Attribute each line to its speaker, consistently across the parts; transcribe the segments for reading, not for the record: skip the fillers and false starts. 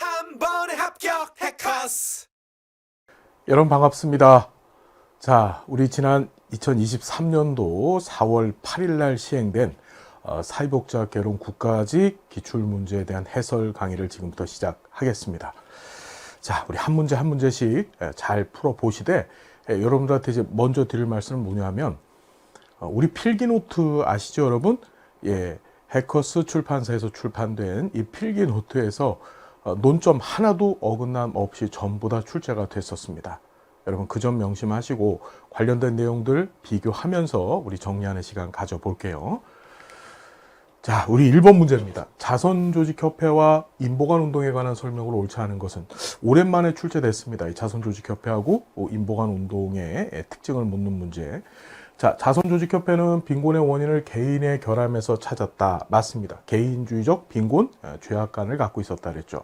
Speaker 1: 한 번에 합격 해커스.
Speaker 2: 여러분 반갑습니다. 자, 우리 지난 2023년도 4월 8일 날 시행된 사회복지와 개론 국가직 기출문제에 대한 해설 강의를 지금부터 시작하겠습니다. 자, 우리 한 문제 한 문제씩 잘 풀어보시되 여러분들한테 이제 먼저 드릴 말씀은 뭐냐면 우리 필기노트 아시죠, 여러분? 예, 해커스 출판사에서 출판된 이 필기노트에서 논점 하나도 어긋남 없이 전부 다 출제가 됐었습니다. 여러분 그 점 명심하시고 관련된 내용들 비교하면서 우리 정리하는 시간 가져볼게요. 자, 우리 1번 문제입니다. 자선조직협회와 인보관운동에 관한 설명을 옳지 않은 것은 오랜만에 출제됐습니다. 이 자선조직협회하고 인보관운동의 특징을 묻는 문제. 자, 자선조직협회는 빈곤의 원인을 개인의 결함에서 찾았다. 맞습니다. 개인주의적 빈곤, 죄악감을 갖고 있었다 그랬죠.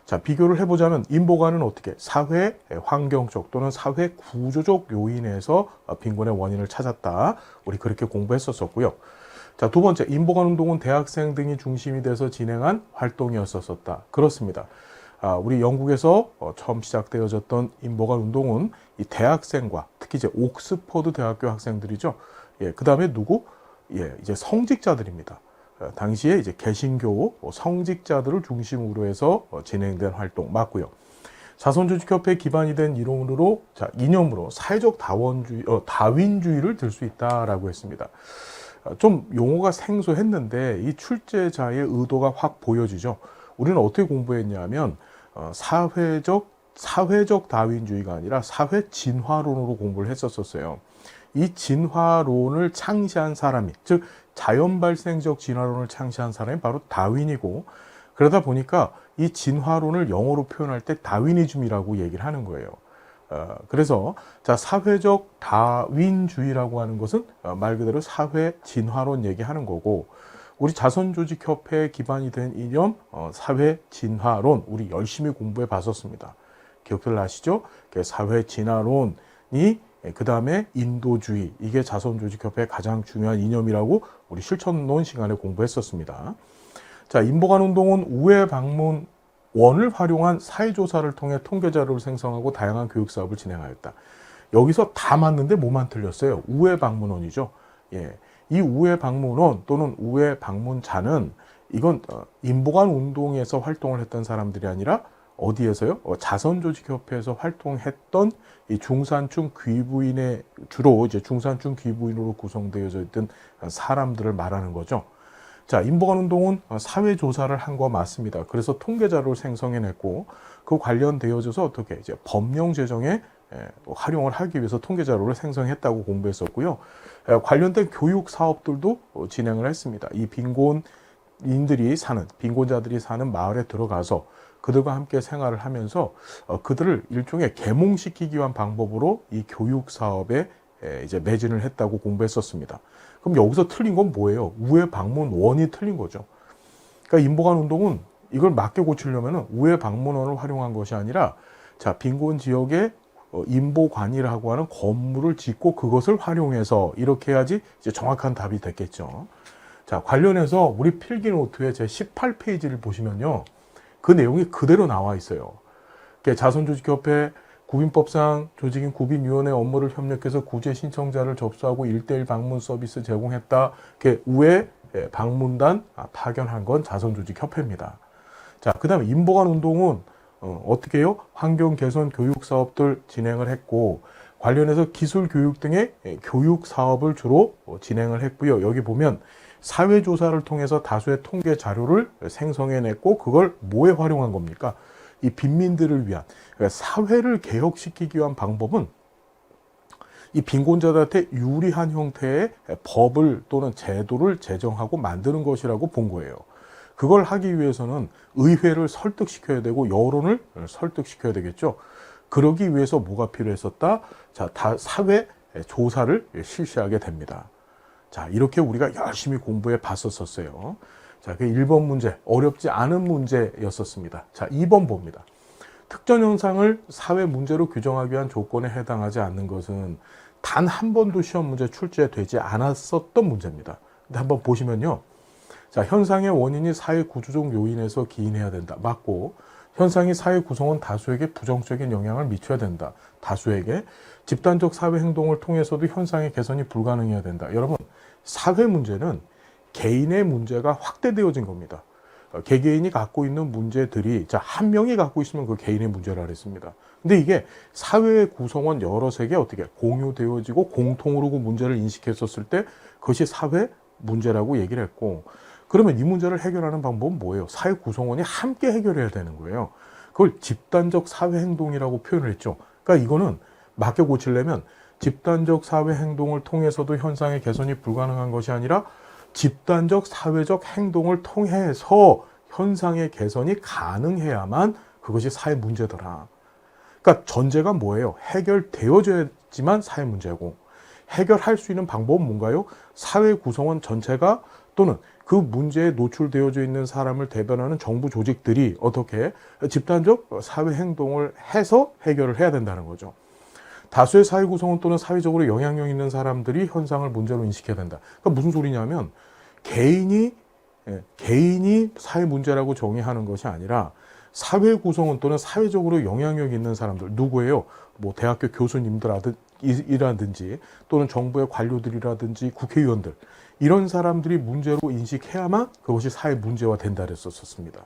Speaker 2: 자, 비교를 해보자면 인보관은 어떻게 사회 환경적 또는 사회 구조적 요인에서 빈곤의 원인을 찾았다. 우리 그렇게 공부했었고요. 자, 두 번째, 인보관 운동은 대학생 등이 중심이 돼서 진행한 활동이었었다. 그렇습니다. 우리 영국에서 처음 시작되어졌던 인보관 운동은 이 대학생과 특히 이제 옥스퍼드 대학교 학생들이죠. 예, 그 다음에 누구? 예, 이제 성직자들입니다. 당시에 이제 개신교 성직자들을 중심으로 해서 진행된 활동 맞고요. 자선조직협회 기반이 된 이론으로, 자, 이념으로 사회적 다윈주의를 들 수 있다라고 했습니다. 좀 용어가 생소했는데 이 출제자의 의도가 확 보여지죠. 우리는 어떻게 공부했냐면 사회적 다윈주의가 아니라 사회 진화론으로 공부를 했었어요. 이 진화론을 창시한 사람이, 즉 자연 발생적 진화론을 창시한 사람이 바로 다윈이고, 그러다 보니까 이 진화론을 영어로 표현할 때 다윈이즘이라고 얘기를 하는 거예요. 그래서 자, 사회적 다윈주의라고 하는 것은 말 그대로 사회 진화론 얘기하는 거고, 우리 자선조직협회에 기반이 된 이념 사회 진화론 우리 열심히 공부해 봤었습니다. 기억들 나시죠? 사회 진화론이 그 다음에 인도주의, 이게 자선조직협회의 가장 중요한 이념이라고 우리 실천론 시간에 공부했었습니다. 자, 인보관 운동은 우회 방문원을 활용한 사회조사를 통해 통계자료를 생성하고 다양한 교육사업을 진행하였다. 여기서 다 맞는데 뭐만 틀렸어요? 우회 방문원이죠. 예, 이 우회 방문원 또는 우회 방문자는 이건 인보관 운동에서 활동을 했던 사람들이 아니라 어디에서요? 자선조직협회에서 활동했던 이 중산층 귀부인의, 주로 이제 중산층 귀부인으로 구성되어져 있던 사람들을 말하는 거죠. 자, 인보관 운동은 사회조사를 한 거 맞습니다. 그래서 통계자료를 생성해냈고, 그 관련되어져서 어떻게 이제 법령 제정에 활용을 하기 위해서 통계자료를 생성했다고 공부했었고요. 관련된 교육 사업들도 진행을 했습니다. 이 빈곤자들이 사는 마을에 들어가서 그들과 함께 생활을 하면서 그들을 일종의 계몽시키기 위한 방법으로 이 교육 사업에 이제 매진을 했다고 공부했었습니다. 그럼 여기서 틀린 건 뭐예요? 우회 방문원이 틀린 거죠. 그러니까 인보관 운동은 이걸 맞게 고치려면 우회 방문원을 활용한 것이 아니라, 자, 빈곤 지역에 인보관이라고 하는 건물을 짓고 그것을 활용해서 이렇게 해야지 이제 정확한 답이 됐겠죠. 자, 관련해서 우리 필기노트의 제 18페이지를 보시면요, 그 내용이 그대로 나와 있어요. 자선조직협회 구빈법상 조직인 구빈위원회 업무를 협력해서 구제 신청자를 접수하고 1:1 방문 서비스 제공했다. 우회 방문단 파견한 건 자선조직협회입니다. 자, 그 다음에 인보관 운동은 어떻게 해요? 환경 개선 교육 사업들 진행을 했고, 관련해서 기술 교육 등의 교육 사업을 주로 진행을 했고요. 여기 보면 사회조사를 통해서 다수의 통계 자료를 생성해냈고, 그걸 뭐에 활용한 겁니까? 이 빈민들을 위한, 그러니까 사회를 개혁시키기 위한 방법은 이 빈곤자들한테 유리한 형태의 법을 또는 제도를 제정하고 만드는 것이라고 본 거예요. 그걸 하기 위해서는 의회를 설득시켜야 되고 여론을 설득시켜야 되겠죠. 그러기 위해서 뭐가 필요했었다? 자, 다 사회 조사를 실시하게 됩니다. 자, 이렇게 우리가 열심히 공부해 봤었어요. 자, 그 1번 문제, 어렵지 않은 문제였었습니다. 자, 2번 봅니다. 특정 현상을 사회 문제로 규정하기 위한 조건에 해당하지 않는 것은 단 한 번도 시험 문제 출제되지 않았었던 문제입니다. 근데 한번 보시면요. 자, 현상의 원인이 사회 구조적 요인에서 기인해야 된다. 맞고, 현상이 사회 구성원 다수에게 부정적인 영향을 미쳐야 된다. 다수에게 집단적 사회 행동을 통해서도 현상의 개선이 불가능해야 된다. 여러분, 사회 문제는 개인의 문제가 확대되어진 겁니다. 개개인이 갖고 있는 문제들이 한 명이 갖고 있으면 그 개인의 문제라 그랬습니다. 근데 이게 사회 구성원 여럿에게 어떻게 공유되어지고 공통으로 그 문제를 인식했었을 때 그것이 사회 문제라고 얘기를 했고, 그러면 이 문제를 해결하는 방법은 뭐예요? 사회 구성원이 함께 해결해야 되는 거예요. 그걸 집단적 사회 행동이라고 표현을 했죠. 그러니까 이거는 맞게 고치려면 집단적 사회 행동을 통해서도 현상의 개선이 불가능한 것이 아니라 집단적 사회적 행동을 통해서 현상의 개선이 가능해야만 그것이 사회 문제더라. 그러니까 전제가 뭐예요? 해결되어져야지만 사회 문제고, 해결할 수 있는 방법은 뭔가요? 사회 구성원 전체가 또는 그 문제에 노출되어져 있는 사람을 대변하는 정부 조직들이 어떻게 집단적 사회 행동을 해서 해결을 해야 된다는 거죠. 다수의 사회 구성원 또는 사회적으로 영향력 있는 사람들이 현상을 문제로 인식해야 된다. 그러니까 무슨 소리냐면 개인이 사회 문제라고 정의하는 것이 아니라 사회 구성원 또는 사회적으로 영향력 있는 사람들, 누구예요? 뭐 대학교 교수님들이라든지 또는 정부의 관료들이라든지 국회의원들, 이런 사람들이 문제로 인식해야만 그것이 사회 문제화 된다 그랬었습니다.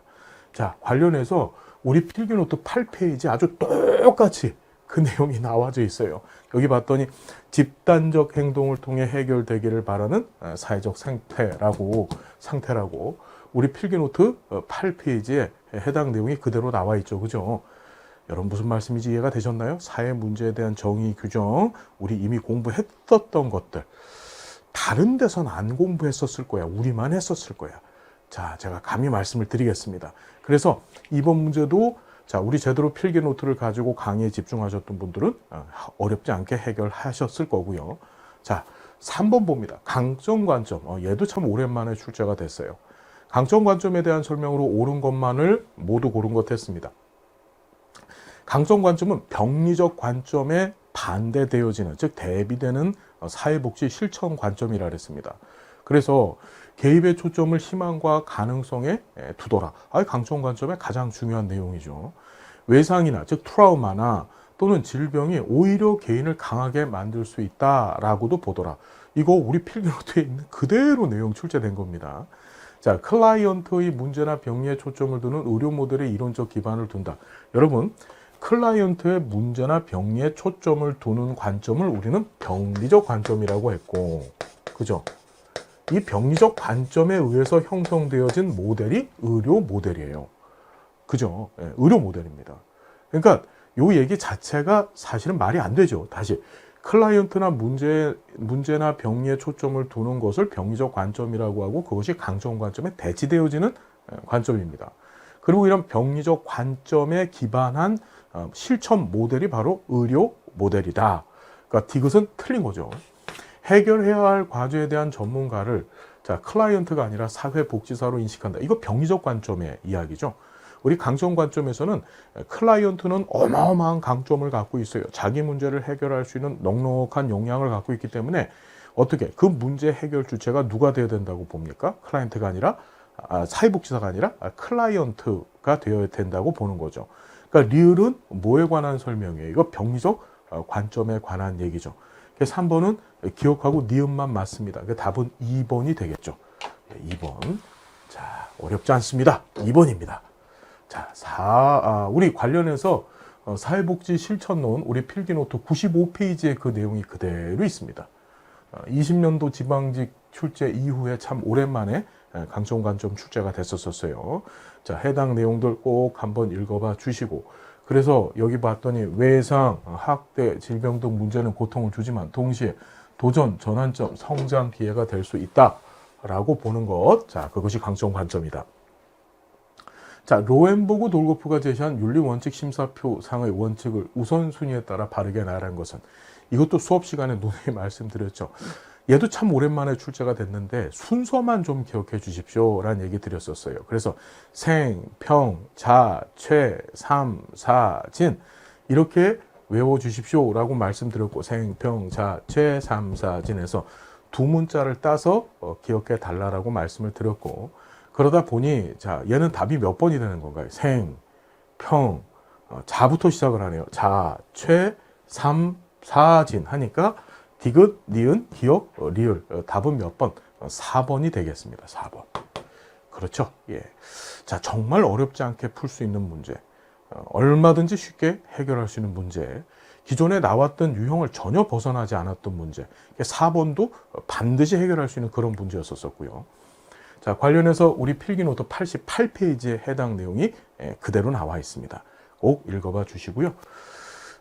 Speaker 2: 자, 관련해서 우리 필기노트 8페이지 아주 똑같이 그 내용이 나와져 있어요. 여기 봤더니 집단적 행동을 통해 해결되기를 바라는 사회적 상태라고 우리 필기노트 8페이지에 해당 내용이 그대로 나와 있죠. 그죠? 여러분 무슨 말씀인지 이해가 되셨나요? 사회 문제에 대한 정의 규정, 우리 이미 공부했었던 것들, 다른 데선 안 공부했었을 거야. 우리만 했었을 거야. 자, 제가 감히 말씀을 드리겠습니다. 그래서 이번 문제도 우리 제대로 필기 노트를 가지고 강의에 집중하셨던 분들은 어렵지 않게 해결하셨을 거고요. 자, 3번 봅니다. 강점 관점. 얘도 참 오랜만에 출제가 됐어요. 강점 관점에 대한 설명으로 옳은 것만을 모두 고른 것 했습니다. 강점 관점은 병리적 관점에 반대되어지는, 즉 대비되는 사회복지 실천 관점이라 했습니다. 그래서 개입의 초점을 희망과 가능성에 두더라. 강점 관점의 가장 중요한 내용이죠. 외상이나 즉 트라우마나 또는 질병이 오히려 개인을 강하게 만들 수 있다라고도 보더라. 이거 우리 필기노트에 있는 그대로 내용 출제된 겁니다. 자, 클라이언트의 문제나 병리에 초점을 두는 의료 모델의 이론적 기반을 둔다. 여러분, 클라이언트의 문제나 병리에 초점을 두는 관점을 우리는 병리적 관점이라고 했고, 그죠? 이 병리적 관점에 의해서 형성되어진 모델이 의료 모델이에요. 그죠? 네, 의료 모델입니다. 그러니까 요 얘기 자체가 사실은 말이 안 되죠. 다시 클라이언트나 문제나 병리에 초점을 두는 것을 병리적 관점이라고 하고, 그것이 강점 관점에 대치되어지는 관점입니다. 그리고 이런 병리적 관점에 기반한 실천 모델이 바로 의료 모델이다. 그러니까 이것은 틀린 거죠. 해결해야 할 과제에 대한 전문가를 클라이언트가 아니라 사회복지사로 인식한다. 이거 병리적 관점의 이야기죠. 우리 강점 관점에서는 클라이언트는 어마어마한 강점을 갖고 있어요. 자기 문제를 해결할 수 있는 넉넉한 역량을 갖고 있기 때문에 어떻게 그 문제 해결 주체가 누가 되어야 된다고 봅니까? 클라이언트가 아니라 사회복지사가 아니라 클라이언트가 되어야 된다고 보는 거죠. 그러니까 리을은 뭐에 관한 설명이에요? 이거 병리적 관점에 관한 얘기죠. 그래서 3번은 기억하고 니은만 맞습니다. 그 답은 2번이 되겠죠. 2번. 자, 어렵지 않습니다. 2번입니다. 자, 우리 관련해서 사회복지 실천론 우리 필기노트 95페이지에 그 내용이 그대로 있습니다. 20년도 지방직 출제 이후에 참 오랜만에 강점 관점 출제가 됐었어요. 자, 해당 내용들 꼭 한번 읽어봐 주시고, 그래서 여기 봤더니 외상, 학대, 질병 등 문제는 고통을 주지만 동시에 도전, 전환점, 성장 기회가 될 수 있다라고 보는 것. 자, 그것이 강점 관점이다. 자, 로엔보그 돌고프가 제시한 윤리원칙 심사표상의 원칙을 우선순위에 따라 바르게 나열한 것은, 이것도 수업 시간에 논의 말씀드렸죠. 얘도 참 오랜만에 출제가 됐는데 순서만 좀 기억해 주십시오 라는 얘기 드렸었어요. 그래서 생, 평, 자, 최, 삼, 사, 진 이렇게 외워주십시오 라고 말씀드렸고, 생, 평, 자, 최, 삼, 사, 진에서 두 문자를 따서 기억해 달라고 말씀을 드렸고, 그러다 보니 자, 얘는 답이 몇 번이 되는 건가요? 생, 평, 자부터 시작을 하네요. 자, 최, 삼, 사진 하니까 디귿, 니은, 기역, 리을. 답은 몇 번? 4번이 되겠습니다. 4번. 그렇죠? 예. 자, 정말 어렵지 않게 풀 수 있는 문제. 얼마든지 쉽게 해결할 수 있는 문제. 기존에 나왔던 유형을 전혀 벗어나지 않았던 문제. 4번도 반드시 해결할 수 있는 그런 문제였었고요. 자, 관련해서 우리 필기노트 88페이지에 해당 내용이 그대로 나와 있습니다. 꼭 읽어봐 주시고요.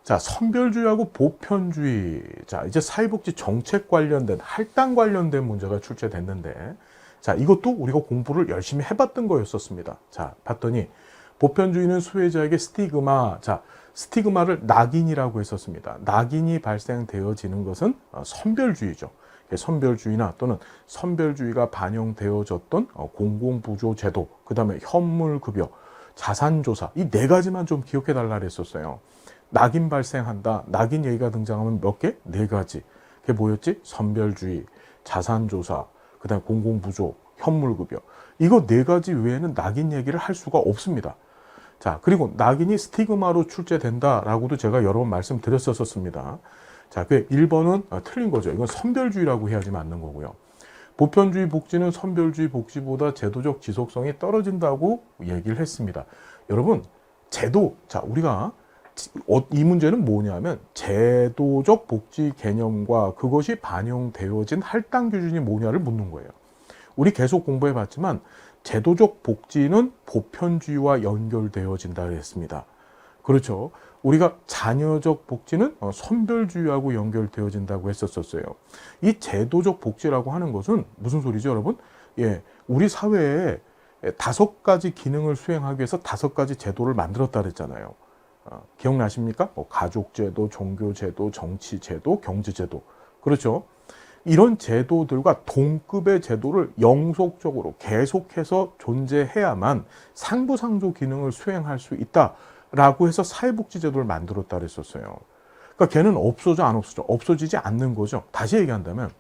Speaker 2: 자, 선별주의하고 보편주의. 자, 이제 사회복지 정책 관련된, 할당 관련된 문제가 출제됐는데, 자, 이것도 우리가 공부를 열심히 해봤던 거였었습니다. 자, 봤더니, 보편주의는 수혜자에게 스티그마, 자, 스티그마를 낙인이라고 했었습니다. 낙인이 발생되어지는 것은 선별주의죠. 선별주의나 또는 선별주의가 반영되어졌던 공공부조제도, 그 다음에 현물급여, 자산조사, 이 네 가지만 좀 기억해달라 그랬었어요. 낙인 발생한다. 낙인 얘기가 등장하면 몇 개? 네 가지. 그게 뭐였지? 선별주의, 자산조사, 그 다음에 공공부조, 현물급여. 이거 네 가지 외에는 낙인 얘기를 할 수가 없습니다. 자, 그리고 낙인이 스티그마로 출제된다라고도 제가 여러 번 말씀드렸었습니다. 자, 그 1번은 틀린 거죠. 이건 선별주의라고 해야지 맞는 거고요. 보편주의 복지는 선별주의 복지보다 제도적 지속성이 떨어진다고 얘기를 했습니다. 여러분, 제도, 자, 우리가 이 문제는 뭐냐면 제도적 복지 개념과 그것이 반영되어진 할당 기준이 뭐냐를 묻는 거예요. 우리 계속 공부해 봤지만 제도적 복지는 보편주의와 연결되어진다 했습니다. 그렇죠. 우리가 자녀적 복지는 선별주의하고 연결되어진다고 했었어요. 이 제도적 복지라고 하는 것은 무슨 소리죠, 여러분? 예, 우리 사회에 5가지 기능을 수행하기 위해서 5가지 제도를 만들었다 그랬잖아요. 기억나십니까? 가족제도, 종교제도, 정치제도, 경제제도. 그렇죠. 이런 제도들과 동급의 제도를 영속적으로 계속해서 존재해야만 상부상조 기능을 수행할 수 있다라고 해서 사회복지제도를 만들었다 그랬었어요. 그러니까 걔는 없어져 안 없어져? 없어지지 않는 거죠. 다시 얘기한다면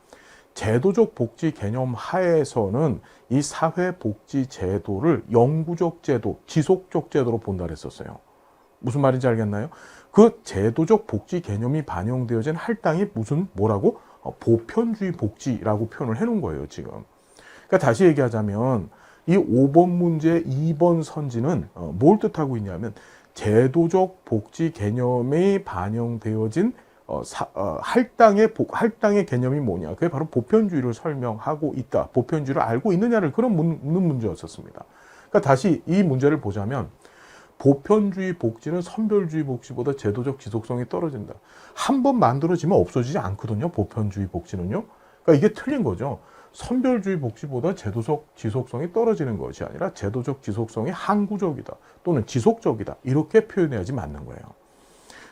Speaker 2: 제도적 복지 개념 하에서는 이 사회복지제도를 영구적 제도, 지속적 제도로 본다 그랬었어요. 무슨 말인지 알겠나요? 그 제도적 복지 개념이 반영되어진 할당이 뭐라고? 보편주의 복지라고 표현을 해놓은 거예요, 지금. 그러니까 다시 얘기하자면 이 5번 문제 2번 선지는 뭘 뜻하고 있냐면 제도적 복지 개념이 반영되어진 할당의 개념이 뭐냐? 그게 바로 보편주의를 설명하고 있다. 보편주의를 알고 있느냐를 그런 묻는 문제였었습니다. 그러니까 다시 이 문제를 보자면 보편주의 복지는 선별주의 복지보다 제도적 지속성이 떨어진다. 한 번 만들어지면 없어지지 않거든요. 보편주의 복지는요. 그러니까 이게 틀린 거죠. 선별주의 복지보다 제도적 지속성이 떨어지는 것이 아니라 제도적 지속성이 항구적이다. 또는 지속적이다. 이렇게 표현해야지 맞는 거예요.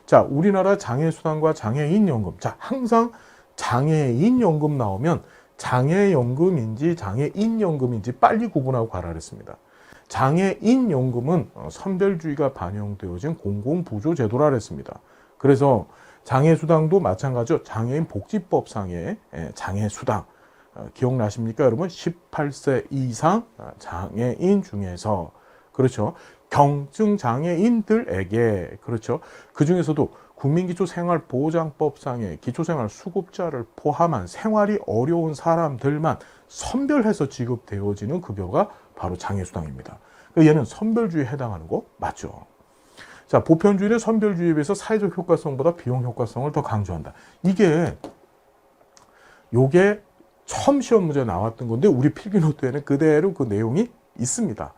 Speaker 2: 자, 우리나라 장애수당과 장애인연금. 자, 항상 장애인연금 나오면 장애연금인지 장애인연금인지 빨리 구분하고 가라 그랬습니다. 장애인연금은 선별주의가 반영되어진 공공부조제도라 그랬습니다. 그래서 장애수당도 마찬가지로 장애인복지법상의 장애수당. 기억나십니까, 여러분? 18세 이상 장애인 중에서, 그렇죠. 경증 장애인들에게, 그렇죠. 그 중에서도 국민기초생활보장법상의 기초생활수급자를 포함한 생활이 어려운 사람들만 선별해서 지급되어지는 급여가 바로 장애수당입니다. 얘는 선별주의에 해당하는 거 맞죠? 자, 보편주의는 선별주의에 비해서 사회적 효과성보다 비용 효과성을 더 강조한다. 요게 처음 시험 문제 나왔던 건데 우리 필기노트에는 그대로 그 내용이 있습니다.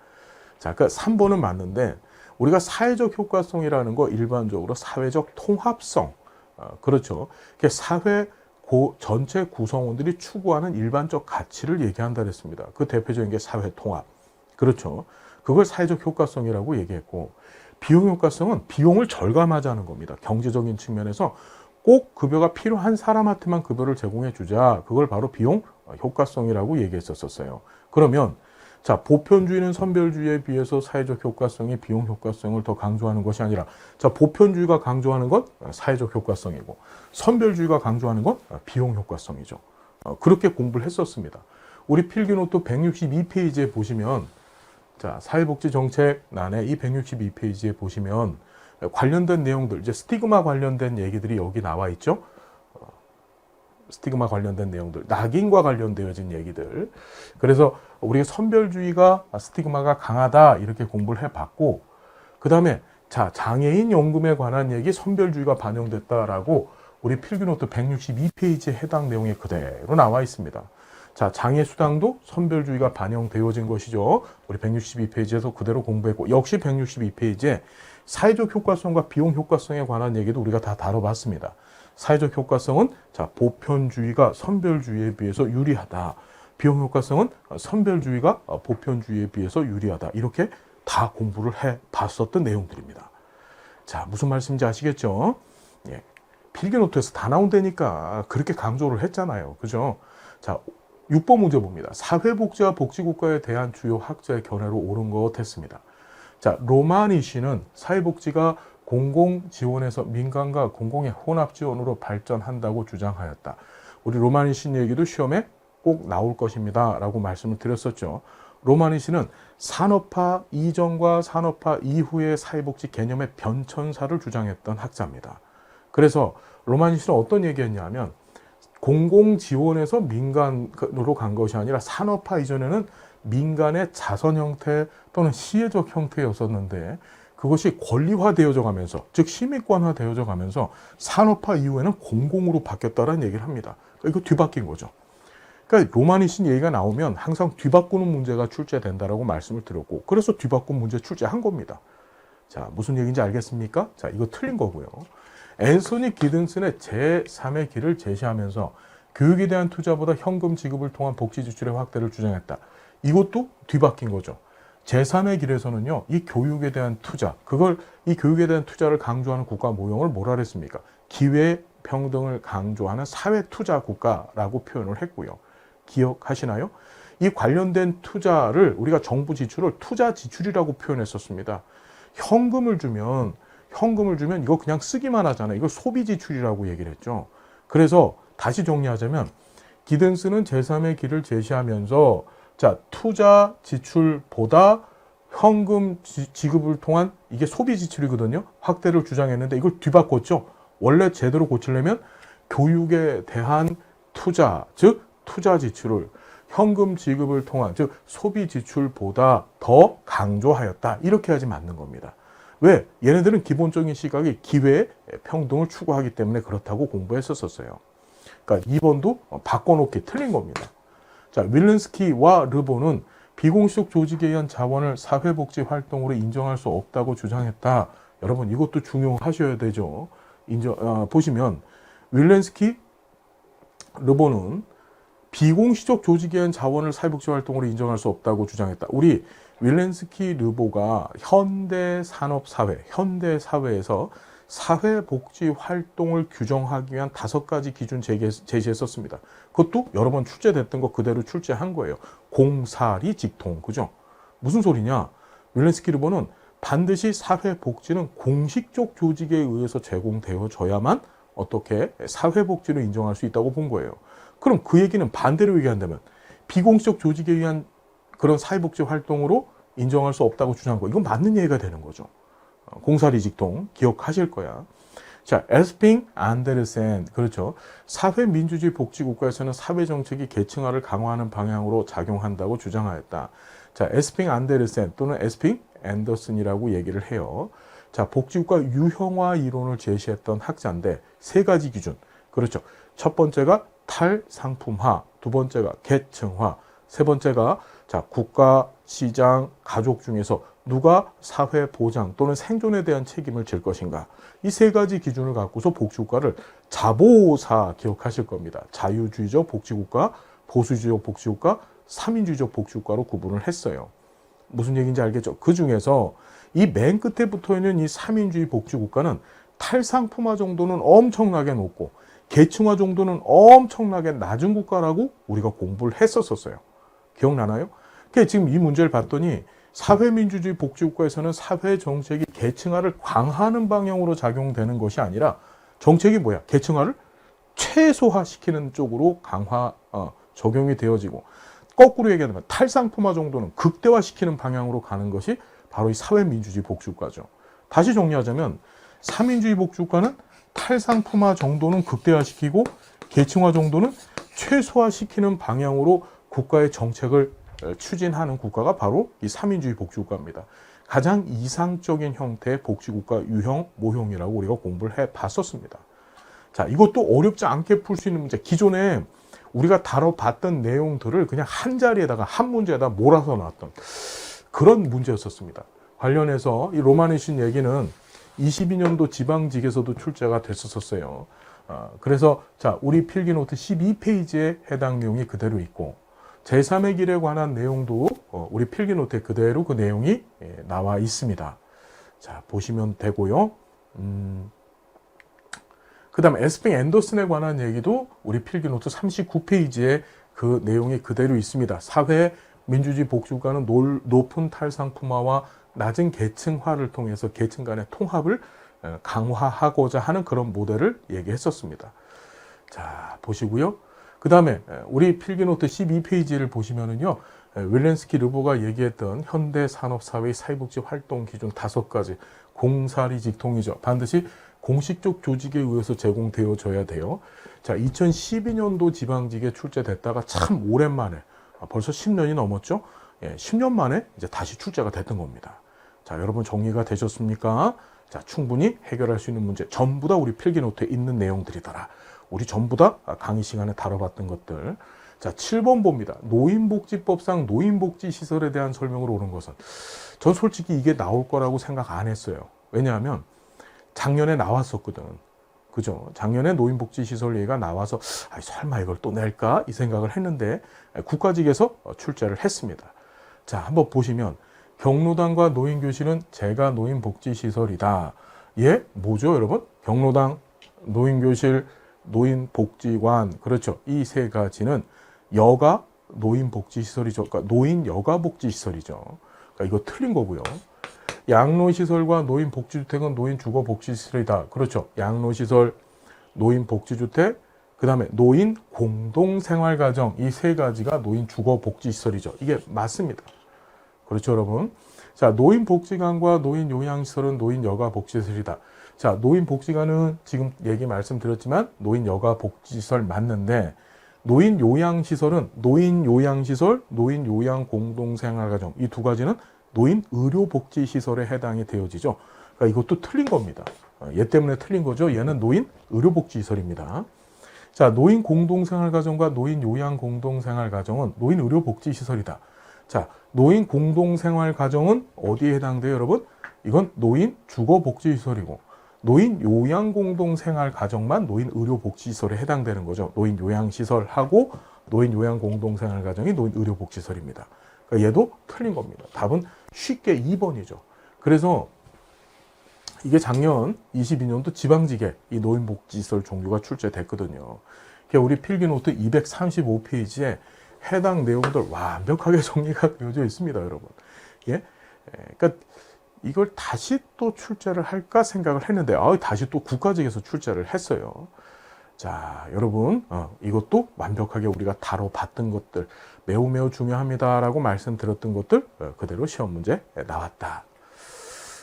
Speaker 2: 자, 그러니까 3번은 맞는데 우리가 사회적 효과성이라는 거 일반적으로 사회적 통합성, 그렇죠. 사회 전체 구성원들이 추구하는 일반적 가치를 얘기한다 그랬습니다. 그 대표적인 게 사회 통합, 그렇죠. 그걸 사회적 효과성이라고 얘기했고, 비용 효과성은 비용을 절감하자는 겁니다. 경제적인 측면에서 꼭 급여가 필요한 사람한테만 급여를 제공해 주자. 그걸 바로 비용 효과성이라고 얘기했었어요. 그러면 자, 보편주의는 선별주의에 비해서 사회적 효과성이 비용 효과성을 더 강조하는 것이 아니라, 자, 보편주의가 강조하는 건 사회적 효과성이고 선별주의가 강조하는 건 비용 효과성이죠. 그렇게 공부를 했었습니다. 우리 필기노트 162페이지에 보시면 자, 사회복지정책란의 이 162페이지에 보시면 관련된 내용들, 이제 스티그마 관련된 얘기들이 여기 나와 있죠. 스티그마 관련된 내용들, 낙인과 관련되어진 얘기들. 그래서 우리가 선별주의가 스티그마가 강하다 이렇게 공부를 해봤고, 그 다음에 자, 장애인 연금에 관한 얘기 선별주의가 반영됐다라고 우리 필기노트 162페이지에 해당 내용이 그대로 나와 있습니다. 자, 장애수당도 선별주의가 반영되어진 것이죠. 우리 162페이지에서 그대로 공부했고, 역시 162페이지에 사회적 효과성과 비용 효과성에 관한 얘기도 우리가 다 다뤄봤습니다. 사회적 효과성은 자, 보편주의가 선별주의에 비해서 유리하다. 비용 효과성은 선별주의가 보편주의에 비해서 유리하다. 이렇게 다 공부를 해봤었던 내용들입니다. 자, 무슨 말씀인지 아시겠죠? 예, 필기노트에서 다 나온다니까 그렇게 강조를 했잖아요. 그죠? 자, 6번 문제 봅니다. 사회복지와 복지국가에 대한 주요 학자의 견해로 옳은 것 했습니다. 자, 로마니 씨는 사회복지가 공공지원에서 민간과 공공의 혼합지원으로 발전한다고 주장하였다. 우리 로마니 씨 얘기도 시험에 꼭 나올 것입니다. 라고 말씀을 드렸었죠. 로마니 씨는 산업화 이전과 산업화 이후의 사회복지 개념의 변천사를 주장했던 학자입니다. 그래서 로마니 씨는 어떤 얘기했냐면 공공지원에서 민간으로 간 것이 아니라 산업화 이전에는 민간의 자선 형태 또는 시혜적 형태였었는데 그것이 권리화되어져 가면서, 즉 시민권화되어져 가면서 산업화 이후에는 공공으로 바뀌었다는 얘기를 합니다. 이거 뒤바뀐 거죠. 그러니까 로마니신 얘기가 나오면 항상 뒤바꾸는 문제가 출제된다라고 말씀을 드렸고, 그래서 뒤바꾼 문제 출제한 겁니다. 자, 무슨 얘기인지 알겠습니까? 자, 이거 틀린 거고요. 앤서니 기든슨의 제3의 길을 제시하면서 교육에 대한 투자보다 현금 지급을 통한 복지 지출의 확대를 주장했다. 이것도 뒤바뀐 거죠. 제3의 길에서는요, 이 교육에 대한 투자, 이 교육에 대한 투자를 강조하는 국가 모형을 뭐라 그랬습니까? 기회 평등을 강조하는 사회 투자 국가라고 표현을 했고요. 기억하시나요? 이 관련된 투자를 우리가 정부 지출을 투자 지출이라고 표현했었습니다. 현금을 주면 이거 그냥 쓰기만 하잖아요. 이걸 소비 지출이라고 얘기를 했죠. 그래서 다시 정리하자면 기든스는 제3의 길을 제시하면서 자, 투자 지출보다 현금 지급을 통한 이게 소비 지출이거든요. 확대를 주장했는데 이걸 뒤바꿨죠. 원래 제대로 고치려면 교육에 대한 투자, 즉 투자 지출을 현금 지급을 통한, 즉 소비 지출보다 더 강조하였다. 이렇게 하지 맞는 겁니다. 왜? 얘네들은 기본적인 시각이 기회 평등을 추구하기 때문에 그렇다고 공부했었어요. 그러니까 2번도 바꿔놓기 틀린 겁니다. 자, 윌렌스키와 르보는 비공식 조직에 의한 자원을 사회복지 활동으로 인정할 수 없다고 주장했다. 여러분 이것도 중요하셔야 되죠. 보시면 윌렌스키, 르보는 비공식적 조직에 의한 자원을 사회복지 활동으로 인정할 수 없다고 주장했다. 우리 윌렌스키, 르보가 현대사회에서 사회복지 활동을 규정하기 위한 5가지 기준 제시했었습니다. 그것도 여러 번 출제됐던 거 그대로 출제한 거예요. 공사리 직통, 그죠? 무슨 소리냐? 윌렌스키, 르보는 반드시 사회복지는 공식적 조직에 의해서 제공되어져야만 어떻게 사회복지를 인정할 수 있다고 본 거예요. 그럼 그 얘기는 반대로 얘기한다면 비공식적 조직에 의한 그런 사회복지 활동으로 인정할 수 없다고 주장한 거, 이건 맞는 얘기가 되는 거죠. 공사리 직통 기억하실 거야. 자, 에스핑 안데르센, 그렇죠. 사회민주주의 복지국가에서는 사회정책이 계층화를 강화하는 방향으로 작용한다고 주장하였다. 자, 에스핑 안데르센 또는 에스핑 앤더슨이라고 얘기를 해요. 자, 복지국가 유형화 이론을 제시했던 학자인데 3가지 기준. 그렇죠. 첫 번째가 탈상품화, 두 번째가 계층화, 세 번째가 자, 국가, 시장, 가족 중에서 누가 사회 보장 또는 생존에 대한 책임을 질 것인가. 이 3가지 기준을 갖고서 복지국가를 자보사 기억하실 겁니다. 자유주의적 복지국가, 보수주의적 복지국가, 삼인주의적 복지국가로 구분을 했어요. 무슨 얘기인지 알겠죠? 그 중에서 이 맨 끝에 붙어있는 이 삼인주의 복지국가는 탈상품화 정도는 엄청나게 높고 계층화 정도는 엄청나게 낮은 국가라고 우리가 공부를 했었어요. 기억나나요? 그러니까 지금 이 문제를 봤더니 사회민주주의 복지국가에서는 사회정책이 계층화를 강화하는 방향으로 작용되는 것이 아니라 정책이 뭐야? 계층화를 최소화시키는 쪽으로 적용이 되어지고 거꾸로 얘기하면 탈상품화 정도는 극대화시키는 방향으로 가는 것이 바로 이 사회민주주의 복지국가죠. 다시 정리하자면 사민주의 복지국가는 탈상품화 정도는 극대화시키고 계층화 정도는 최소화시키는 방향으로 국가의 정책을 추진하는 국가가 바로 이 사민주의 복지국가입니다. 가장 이상적인 형태의 복지국가 유형, 모형이라고 우리가 공부를 해봤었습니다. 자, 이것도 어렵지 않게 풀 수 있는 문제. 기존에 우리가 다뤄봤던 내용들을 그냥 한 자리에다가 한 문제에다 몰아서 나왔던 그런 문제였었습니다. 관련해서 이 로마네신 얘기는 22년도 지방직에서도 출제가 됐었어요. 그래서 자, 우리 필기노트 12페이지에 해당 내용이 그대로 있고 제3의 길에 관한 내용도 우리 필기노트에 그대로 그 내용이 나와 있습니다. 자, 보시면 되고요. 그 다음에 에스핑 앤더슨에 관한 얘기도 우리 필기노트 39페이지에 그 내용이 그대로 있습니다. 사회 민주주의 복지국가는 높은 탈상품화와 낮은 계층화를 통해서 계층 간의 통합을 강화하고자 하는 그런 모델을 얘기했었습니다. 자, 보시고요. 그 다음에 우리 필기노트 12페이지를 보시면은요, 윌렌스키 르보가 얘기했던 현대 산업사회의 사회복지 활동 기준 5가지 공사리 직통이죠. 반드시 공식적 조직에 의해서 제공되어져야 돼요. 자, 2012년도 지방직에 출제됐다가 참 오랜만에 벌써 10년이 넘었죠. 10년 만에 이제 다시 출제가 됐던 겁니다. 자, 여러분 정리가 되셨습니까? 자, 충분히 해결할 수 있는 문제 전부 다 우리 필기노트에 있는 내용들이더라. 우리 전부 다 강의 시간에 다뤄봤던 것들. 자, 7번 봅니다. 노인복지법상 노인복지시설에 대한 설명으로 오는 것은 전 솔직히 이게 나올 거라고 생각 안 했어요. 왜냐하면 작년에 나왔었거든. 그죠? 작년에 노인복지시설 얘기가 나와서 설마 이걸 또 낼까? 이 생각을 했는데 국가직에서 출제를 했습니다. 자, 한번 보시면 경로당과 노인교실은 제가 노인복지시설이다. 예? 뭐죠, 여러분? 경로당, 노인교실, 노인복지관, 그렇죠. 이 세 가지는 여가 노인복지시설이죠. 그러니까 노인 여가복지시설이죠. 그러니까 이거 틀린 거고요. 양로시설과 노인복지주택은 노인주거복지시설이다. 그렇죠. 양로시설, 노인복지주택, 그 다음에 노인공동생활가정, 이 세 가지가 노인주거복지시설이죠. 이게 맞습니다. 그렇죠, 여러분. 자, 노인복지관과 노인요양시설은 노인여가복지시설이다. 자, 노인복지관은 지금 얘기 말씀드렸지만 노인여가복지시설 맞는데 노인요양시설은 노인요양시설, 노인요양공동생활가정 이 두 가지는 노인의료복지시설에 해당이 되어지죠. 그러니까 이것도 틀린 겁니다. 얘 때문에 틀린 거죠. 얘는 노인의료복지시설입니다. 자, 노인공동생활가정과 노인요양공동생활가정은 노인의료복지시설이다. 자, 노인공동생활가정은 어디에 해당돼요, 여러분? 이건 노인주거복지시설이고 노인요양공동생활가정만 노인의료복지시설에 해당되는 거죠. 노인요양시설하고 노인요양공동생활가정이 노인의료복지시설입니다. 그러니까 얘도 틀린 겁니다. 답은 쉽게 2번이죠. 그래서 이게 작년 22년도 지방직에 이 노인복지시설 종류가 출제됐거든요. 그러니까 우리 필기노트 235페이지에 해당 내용들 완벽하게 정리가 되어져 있습니다, 여러분. 예? 그러니까 이걸 다시 또 출제를 할까 생각을 했는데, 다시 또 국가직에서 출제를 했어요. 자, 여러분, 이것도 완벽하게 우리가 다뤄봤던 것들, 매우 중요합니다라고 말씀드렸던 것들, 그대로 시험 문제 나왔다.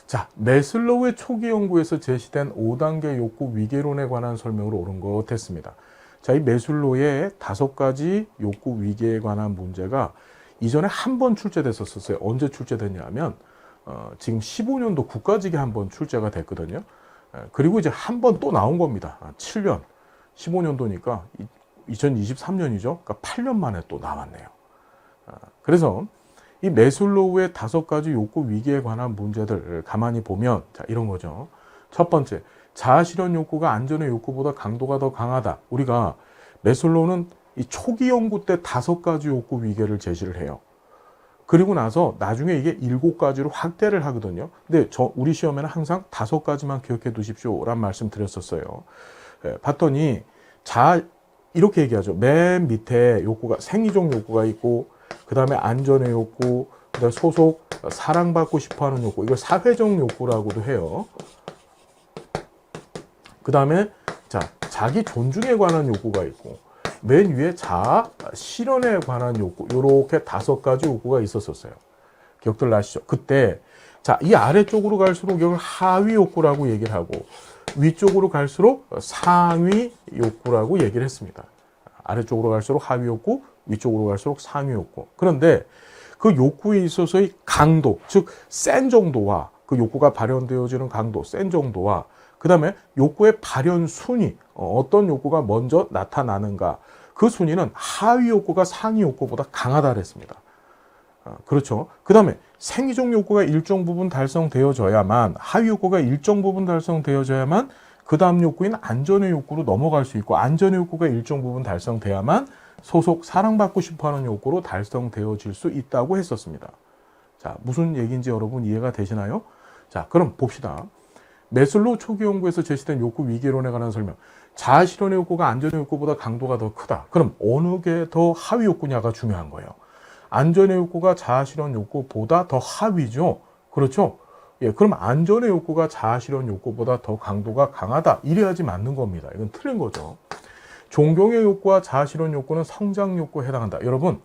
Speaker 2: 자, 매슬로우의 초기 연구에서 제시된 5단계 욕구 위계론에 관한 설명으로 옳은 것 됐습니다. 자, 이 매슬로우의 5가지 욕구 위계에 관한 문제가 이전에 한 번 출제됐었어요. 언제 출제됐냐면 지금 15년도 국가직에 한 번 출제가 됐거든요. 그리고 이제 한 번 또 나온 겁니다. 7년, 15년도니까 2023년이죠. 그러니까 8년 만에 또 나왔네요. 그래서 이 매슬로우의 5가지 욕구 위계에 관한 문제들 가만히 보면 자, 이런 거죠. 첫 번째, 자아실현 욕구가 안전의 욕구보다 강도가 더 강하다. 우리가 매슬로우는 이 초기 연구 때 5가지 욕구 위계를 제시를 해요. 그리고 나서 나중에 이게 7가지로 확대를 하거든요. 근데 우리 시험에는 항상 5가지만 기억해 두십시오. 라는 말씀 드렸었어요. 봤더니 이렇게 얘기하죠. 맨 밑에 욕구가 생리적 욕구가 있고 그 다음에 안전의 욕구, 그 다음에 소속, 사랑받고 싶어하는 욕구. 이걸 사회적 욕구라고도 해요. 그 다음에 자기 존중에 관한 욕구가 있고 맨 위에 자아 실현에 관한 욕구, 요렇게 5가지 욕구가 있었었어요. 기억들 나시죠? 그때 자, 이 아래쪽으로 갈수록 이걸 하위 욕구라고 얘기를 하고 위쪽으로 갈수록 상위 욕구라고 얘기를 했습니다. 아래쪽으로 갈수록 하위 욕구, 위쪽으로 갈수록 상위 욕구. 그런데 그 욕구에 있어서의 강도, 즉 센 정도와 그 욕구가 발현되어지는 강도, 센 정도와 그 다음에 욕구의 발현 순위, 어떤 욕구가 먼저 나타나는가, 그 순위는 하위 욕구가 상위 욕구보다 강하다 그랬습니다. 그렇죠. 그 다음에 생리적 욕구가 일정 부분 달성되어져야만, 하위 욕구가 일정 부분 달성되어져야만 그 다음 욕구인 안전의 욕구로 넘어갈 수 있고, 안전의 욕구가 일정 부분 달성돼야만 소속 사랑받고 싶어하는 욕구로 달성되어질 수 있다고 했었습니다. 자, 무슨 얘기인지 여러분 이해가 되시나요? 자, 그럼 봅시다. 매슬로우 초기 연구에서 제시된 욕구 위계론에 관한 설명. 자아 실현의 욕구가 안전의 욕구보다 강도가 더 크다. 그럼 어느 게 더 하위 욕구냐가 중요한 거예요. 안전의 욕구가 자아 실현 욕구보다 더 하위죠. 그렇죠? 예, 그럼 안전의 욕구가 자아 실현 욕구보다 더 강도가 강하다. 이래야지 맞는 겁니다. 이건 틀린 거죠. 존경의 욕구와 자아 실현 욕구는 성장 욕구에 해당한다. 여러분,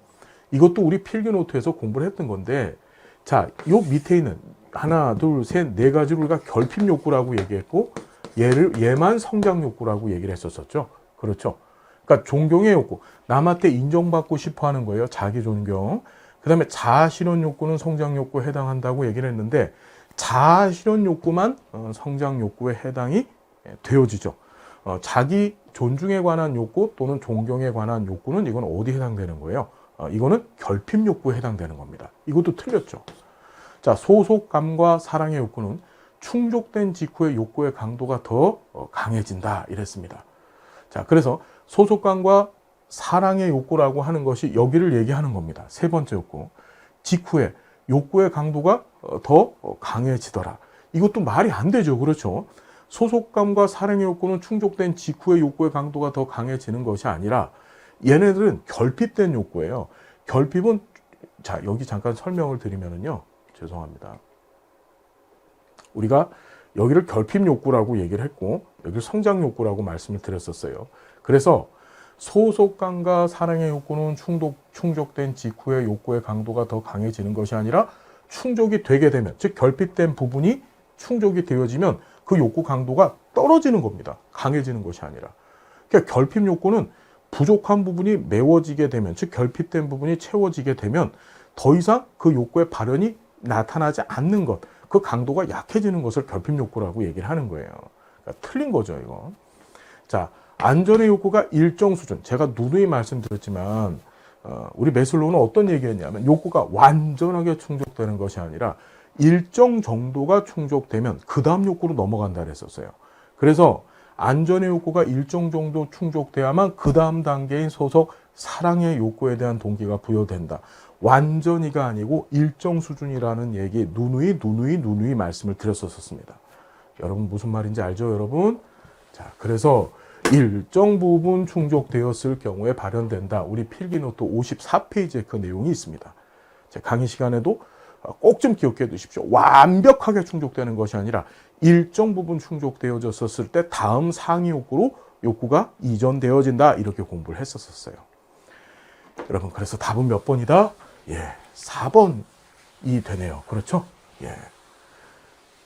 Speaker 2: 이것도 우리 필기 노트에서 공부를 했던 건데, 자, 요 밑에 있는 하나, 둘, 셋, 네 가지를 우리가 결핍 욕구라고 얘기했고, 얘만 성장 욕구라고 얘기를 했었죠. 그렇죠? 그러니까 존경의 욕구, 남한테 인정받고 싶어 하는 거예요. 자기 존경. 그 다음에 자아 실현 욕구는 성장 욕구에 해당한다고 얘기를 했는데, 자아 실현 욕구만 성장 욕구에 해당이 되어지죠. 자기 존중에 관한 욕구 또는 존경에 관한 욕구는 이건 어디에 해당되는 거예요? 이거는 결핍 욕구에 해당되는 겁니다. 이것도 틀렸죠. 자, 소속감과 사랑의 욕구는 충족된 직후의 욕구의 강도가 더 강해진다 이랬습니다. 자, 그래서 소속감과 사랑의 욕구라고 하는 것이 여기를 얘기하는 겁니다. 세 번째 욕구. 직후에 욕구의 강도가 더 강해지더라. 이것도 말이 안 되죠. 그렇죠? 소속감과 사랑의 욕구는 충족된 직후의 욕구의 강도가 더 강해지는 것이 아니라 얘네들은 결핍된 욕구예요. 결핍은, 자, 여기 잠깐 설명을 드리면은요. 죄송합니다. 우리가 여기를 결핍 욕구라고 얘기를 했고 여기를 성장 욕구라고 말씀을 드렸었어요. 그래서 소속감과 사랑의 욕구는 충족된 직후의 욕구의 강도가 더 강해지는 것이 아니라 충족이 되게 되면, 즉 결핍된 부분이 충족이 되어지면 그 욕구 강도가 떨어지는 겁니다. 강해지는 것이 아니라. 그러니까 결핍 욕구는 부족한 부분이 메워지게 되면, 즉 결핍된 부분이 채워지게 되면 더 이상 그 욕구의 발현이 나타나지 않는 것, 그 강도가 약해지는 것을 결핍 욕구라고 얘기를 하는 거예요. 그러니까 틀린 거죠, 이거. 자, 안전의 욕구가 일정 수준, 제가 누누이 말씀드렸지만 우리 매슬로우는 어떤 얘기했냐면 욕구가 완전하게 충족되는 것이 아니라 일정 정도가 충족되면 그 다음 욕구로 넘어간다 그랬었어요. 그래서 안전의 욕구가 일정 정도 충족돼야만 그 다음 단계인 소속 사랑의 욕구에 대한 동기가 부여된다. 완전히가 아니고 일정 수준이라는 얘기 누누이 말씀을 드렸었습니다. 여러분 무슨 말인지 알죠, 여러분? 자, 그래서 일정 부분 충족되었을 경우에 발현된다. 우리 필기노트 54페이지에 그 내용이 있습니다. 제 강의 시간에도 꼭 좀 기억해 두십시오. 완벽하게 충족되는 것이 아니라 일정 부분 충족되어졌을 때 다음 상위 욕구로 욕구가 이전되어진다. 이렇게 공부를 했었어요. 여러분, 그래서 답은 몇 번이다? 예, 4번이 되네요. 그렇죠? 예.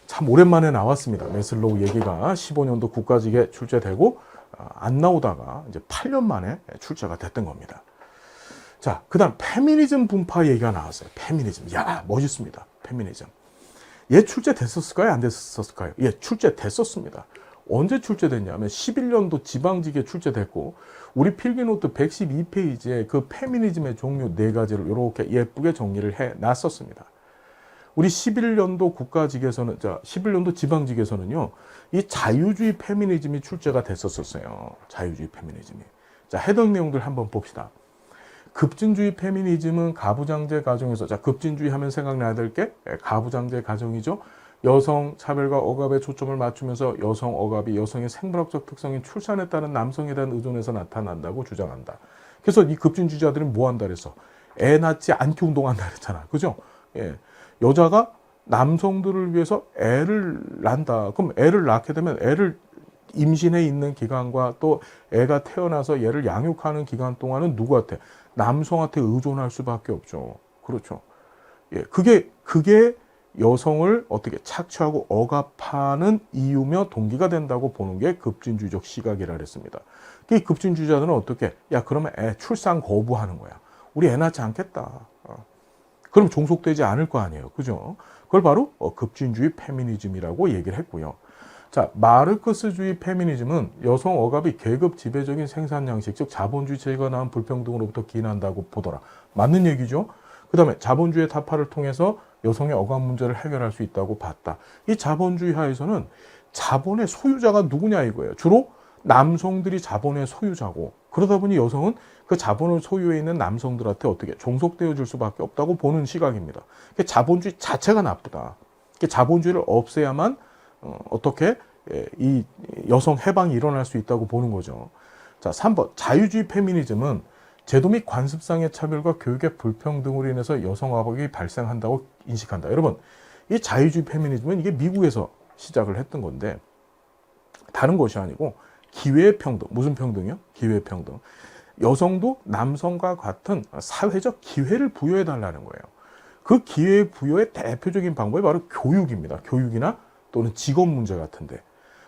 Speaker 2: 참 오랜만에 나왔습니다. 매슬로우 얘기가 15년도 국가직에 출제되고 안 나오다가 이제 8년 만에 출제가 됐던 겁니다. 자, 그 다음 페미니즘 분파 얘기가 나왔어요. 페미니즘. 야, 멋있습니다. 페미니즘. 얘 출제됐었을까요? 안 됐었을까요? 예, 출제됐었습니다. 언제 출제됐냐면 11년도 지방직에 출제됐고 우리 필기노트 112페이지에 그 페미니즘의 종류 4가지를 이렇게 예쁘게 정리를 해놨었습니다. 우리 11년도 국가직에서는, 11년도 지방직에서는요, 이 자유주의 페미니즘이 출제가 됐었어요. 자유주의 페미니즘이. 자, 해당 내용들 한번 봅시다. 급진주의 페미니즘은 가부장제 가정에서, 자, 급진주의 하면 생각나야 될 게 가부장제 가정이죠. 여성 차별과 억압에 초점을 맞추면서 여성 억압이 여성의 생물학적 특성인 출산에 따른 남성에 대한 의존에서 나타난다고 주장한다. 그래서 이 급진주의자들은 뭐 한다 그래서 애 낳지 않게 운동한다 그랬잖아. 그죠? 예. 여자가 남성들을 위해서 애를 낳는다. 그럼 애를 낳게 되면 애를 임신해 있는 기간과 또 애가 태어나서 얘를 양육하는 기간 동안은 누구한테? 남성한테 의존할 수밖에 없죠. 그렇죠. 예, 그게 여성을 어떻게 착취하고 억압하는 이유며 동기가 된다고 보는 게 급진주의적 시각이라 그랬습니다. 이 급진주의자들은 어떻게? 야, 그러면 애 출산 거부하는 거야. 우리 애 낳지 않겠다. 그럼 종속되지 않을 거 아니에요. 그죠? 그걸 바로 급진주의 페미니즘이라고 얘기를 했고요. 자, 마르크스주의 페미니즘은 여성 억압이 계급 지배적인 생산 양식, 즉 자본주의 체제가 낳은 불평등으로부터 기인한다고 보더라. 맞는 얘기죠? 그 다음에 자본주의 타파를 통해서 여성의 억압 문제를 해결할 수 있다고 봤다. 이 자본주의 하에서는 자본의 소유자가 누구냐 이거예요. 주로 남성들이 자본의 소유자고, 그러다 보니 여성은 그 자본을 소유해 있는 남성들한테 어떻게 종속되어 줄 수밖에 없다고 보는 시각입니다. 자본주의 자체가 나쁘다. 자본주의를 없애야만 어떻게 이 여성 해방이 일어날 수 있다고 보는 거죠. 자, 3번 자유주의 페미니즘은 제도 및 관습상의 차별과 교육의 불평등으로 인해서 여성 압박이 발생한다고 인식한다. 여러분, 이 자유주의 페미니즘은 이게 미국에서 시작을 했던 건데 다른 것이 아니고 기회의 평등. 무슨 평등이요? 기회의 평등. 여성도 남성과 같은 사회적 기회를 부여해 달라는 거예요. 그 기회 부여의 대표적인 방법이 바로 교육입니다. 교육이나 또는 직업 문제 같은데,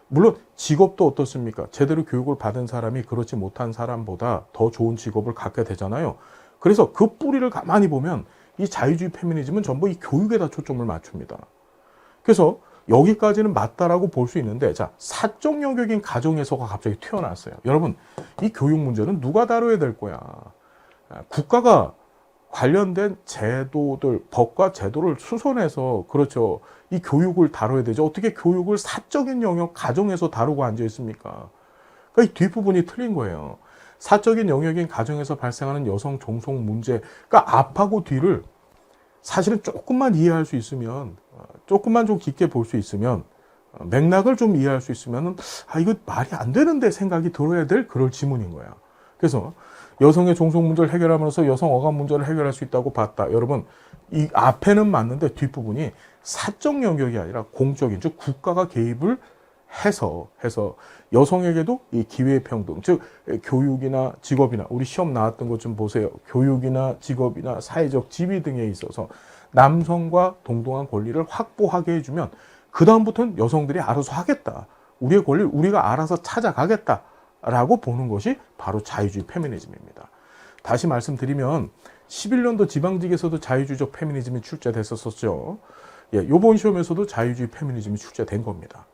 Speaker 2: 물론 직업도 어떻습니까? 제대로 교육을 받은 사람이 그렇지 못한 사람보다 더 좋은 직업을 갖게 되잖아요. 그래서 그 뿌리를 가만히 보면 이 자유주의 페미니즘은 전부 이 교육에다 초점을 맞춥니다. 그래서 여기까지는 맞다라고 볼 수 있는데, 자, 사적 영역인 가정에서가 갑자기 튀어나왔어요. 여러분, 이 교육 문제는 누가 다뤄야 될 거야? 국가가 관련된 제도들, 법과 제도를 수선해서, 그렇죠, 이 교육을 다뤄야 되죠. 어떻게 교육을 사적인 영역, 가정에서 다루고 앉아 있습니까? 그러니까 이 뒷부분이 틀린 거예요. 사적인 영역인 가정에서 발생하는 여성 종속 문제, 그러니까 앞하고 뒤를 사실은 조금만 이해할 수 있으면, 조금만 좀 깊게 볼 수 있으면, 맥락을 좀 이해할 수 있으면, 이거 말이 안 되는데 생각이 들어야 될 그럴 지문인 거야. 그래서 여성의 종속 문제를 해결하면서 여성 억압 문제를 해결할 수 있다고 봤다. 여러분, 이 앞에는 맞는데 뒷부분이 사적 영역이 아니라 공적인, 즉 국가가 개입을 해서 여성에게도 이 기회 평등, 즉 교육이나 직업이나, 우리 시험 나왔던 것 좀 보세요. 교육이나 직업이나 사회적 지위 등에 있어서 남성과 동등한 권리를 확보하게 해주면 그 다음부터는 여성들이 알아서 하겠다. 우리의 권리를 우리가 알아서 찾아가겠다. 라고 보는 것이 바로 자유주의 페미니즘입니다. 다시 말씀드리면 11년도 지방직에서도 자유주의적 페미니즘이 출제됐었죠. 예, 요번 시험에서도 자유주의 페미니즘이 출제된 겁니다.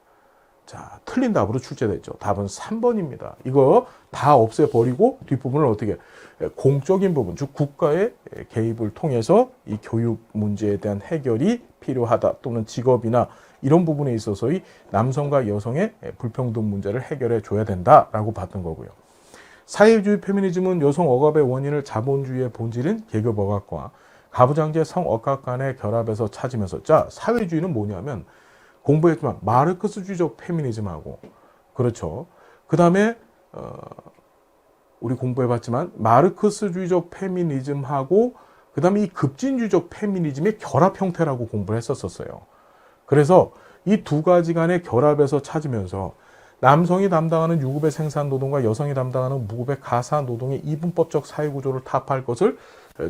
Speaker 2: 자, 틀린 답으로 출제됐죠. 답은 3번입니다. 이거 다 없애버리고 뒷부분을 어떻게, 공적인 부분, 즉 국가의 개입을 통해서 이 교육 문제에 대한 해결이 필요하다, 또는 직업이나 이런 부분에 있어서 이 남성과 여성의 불평등 문제를 해결해 줘야 된다라고 봤던 거고요. 사회주의 페미니즘은 여성 억압의 원인을 자본주의의 본질인 계급 억압과 가부장제 성 억압 간의 결합에서 찾으면서, 자, 사회주의는 뭐냐면 공부했지만 마르크스주의적 페미니즘하고, 그렇죠, 그 다음에 우리 공부해봤지만 마르크스주의적 페미니즘하고 그 다음에 이 급진주의적 페미니즘의 결합 형태라고 공부를 했었어요. 그래서 이 두 가지 간의 결합에서 찾으면서 남성이 담당하는 유급의 생산 노동과 여성이 담당하는 무급의 가사 노동의 이분법적 사회구조를 타파할 것을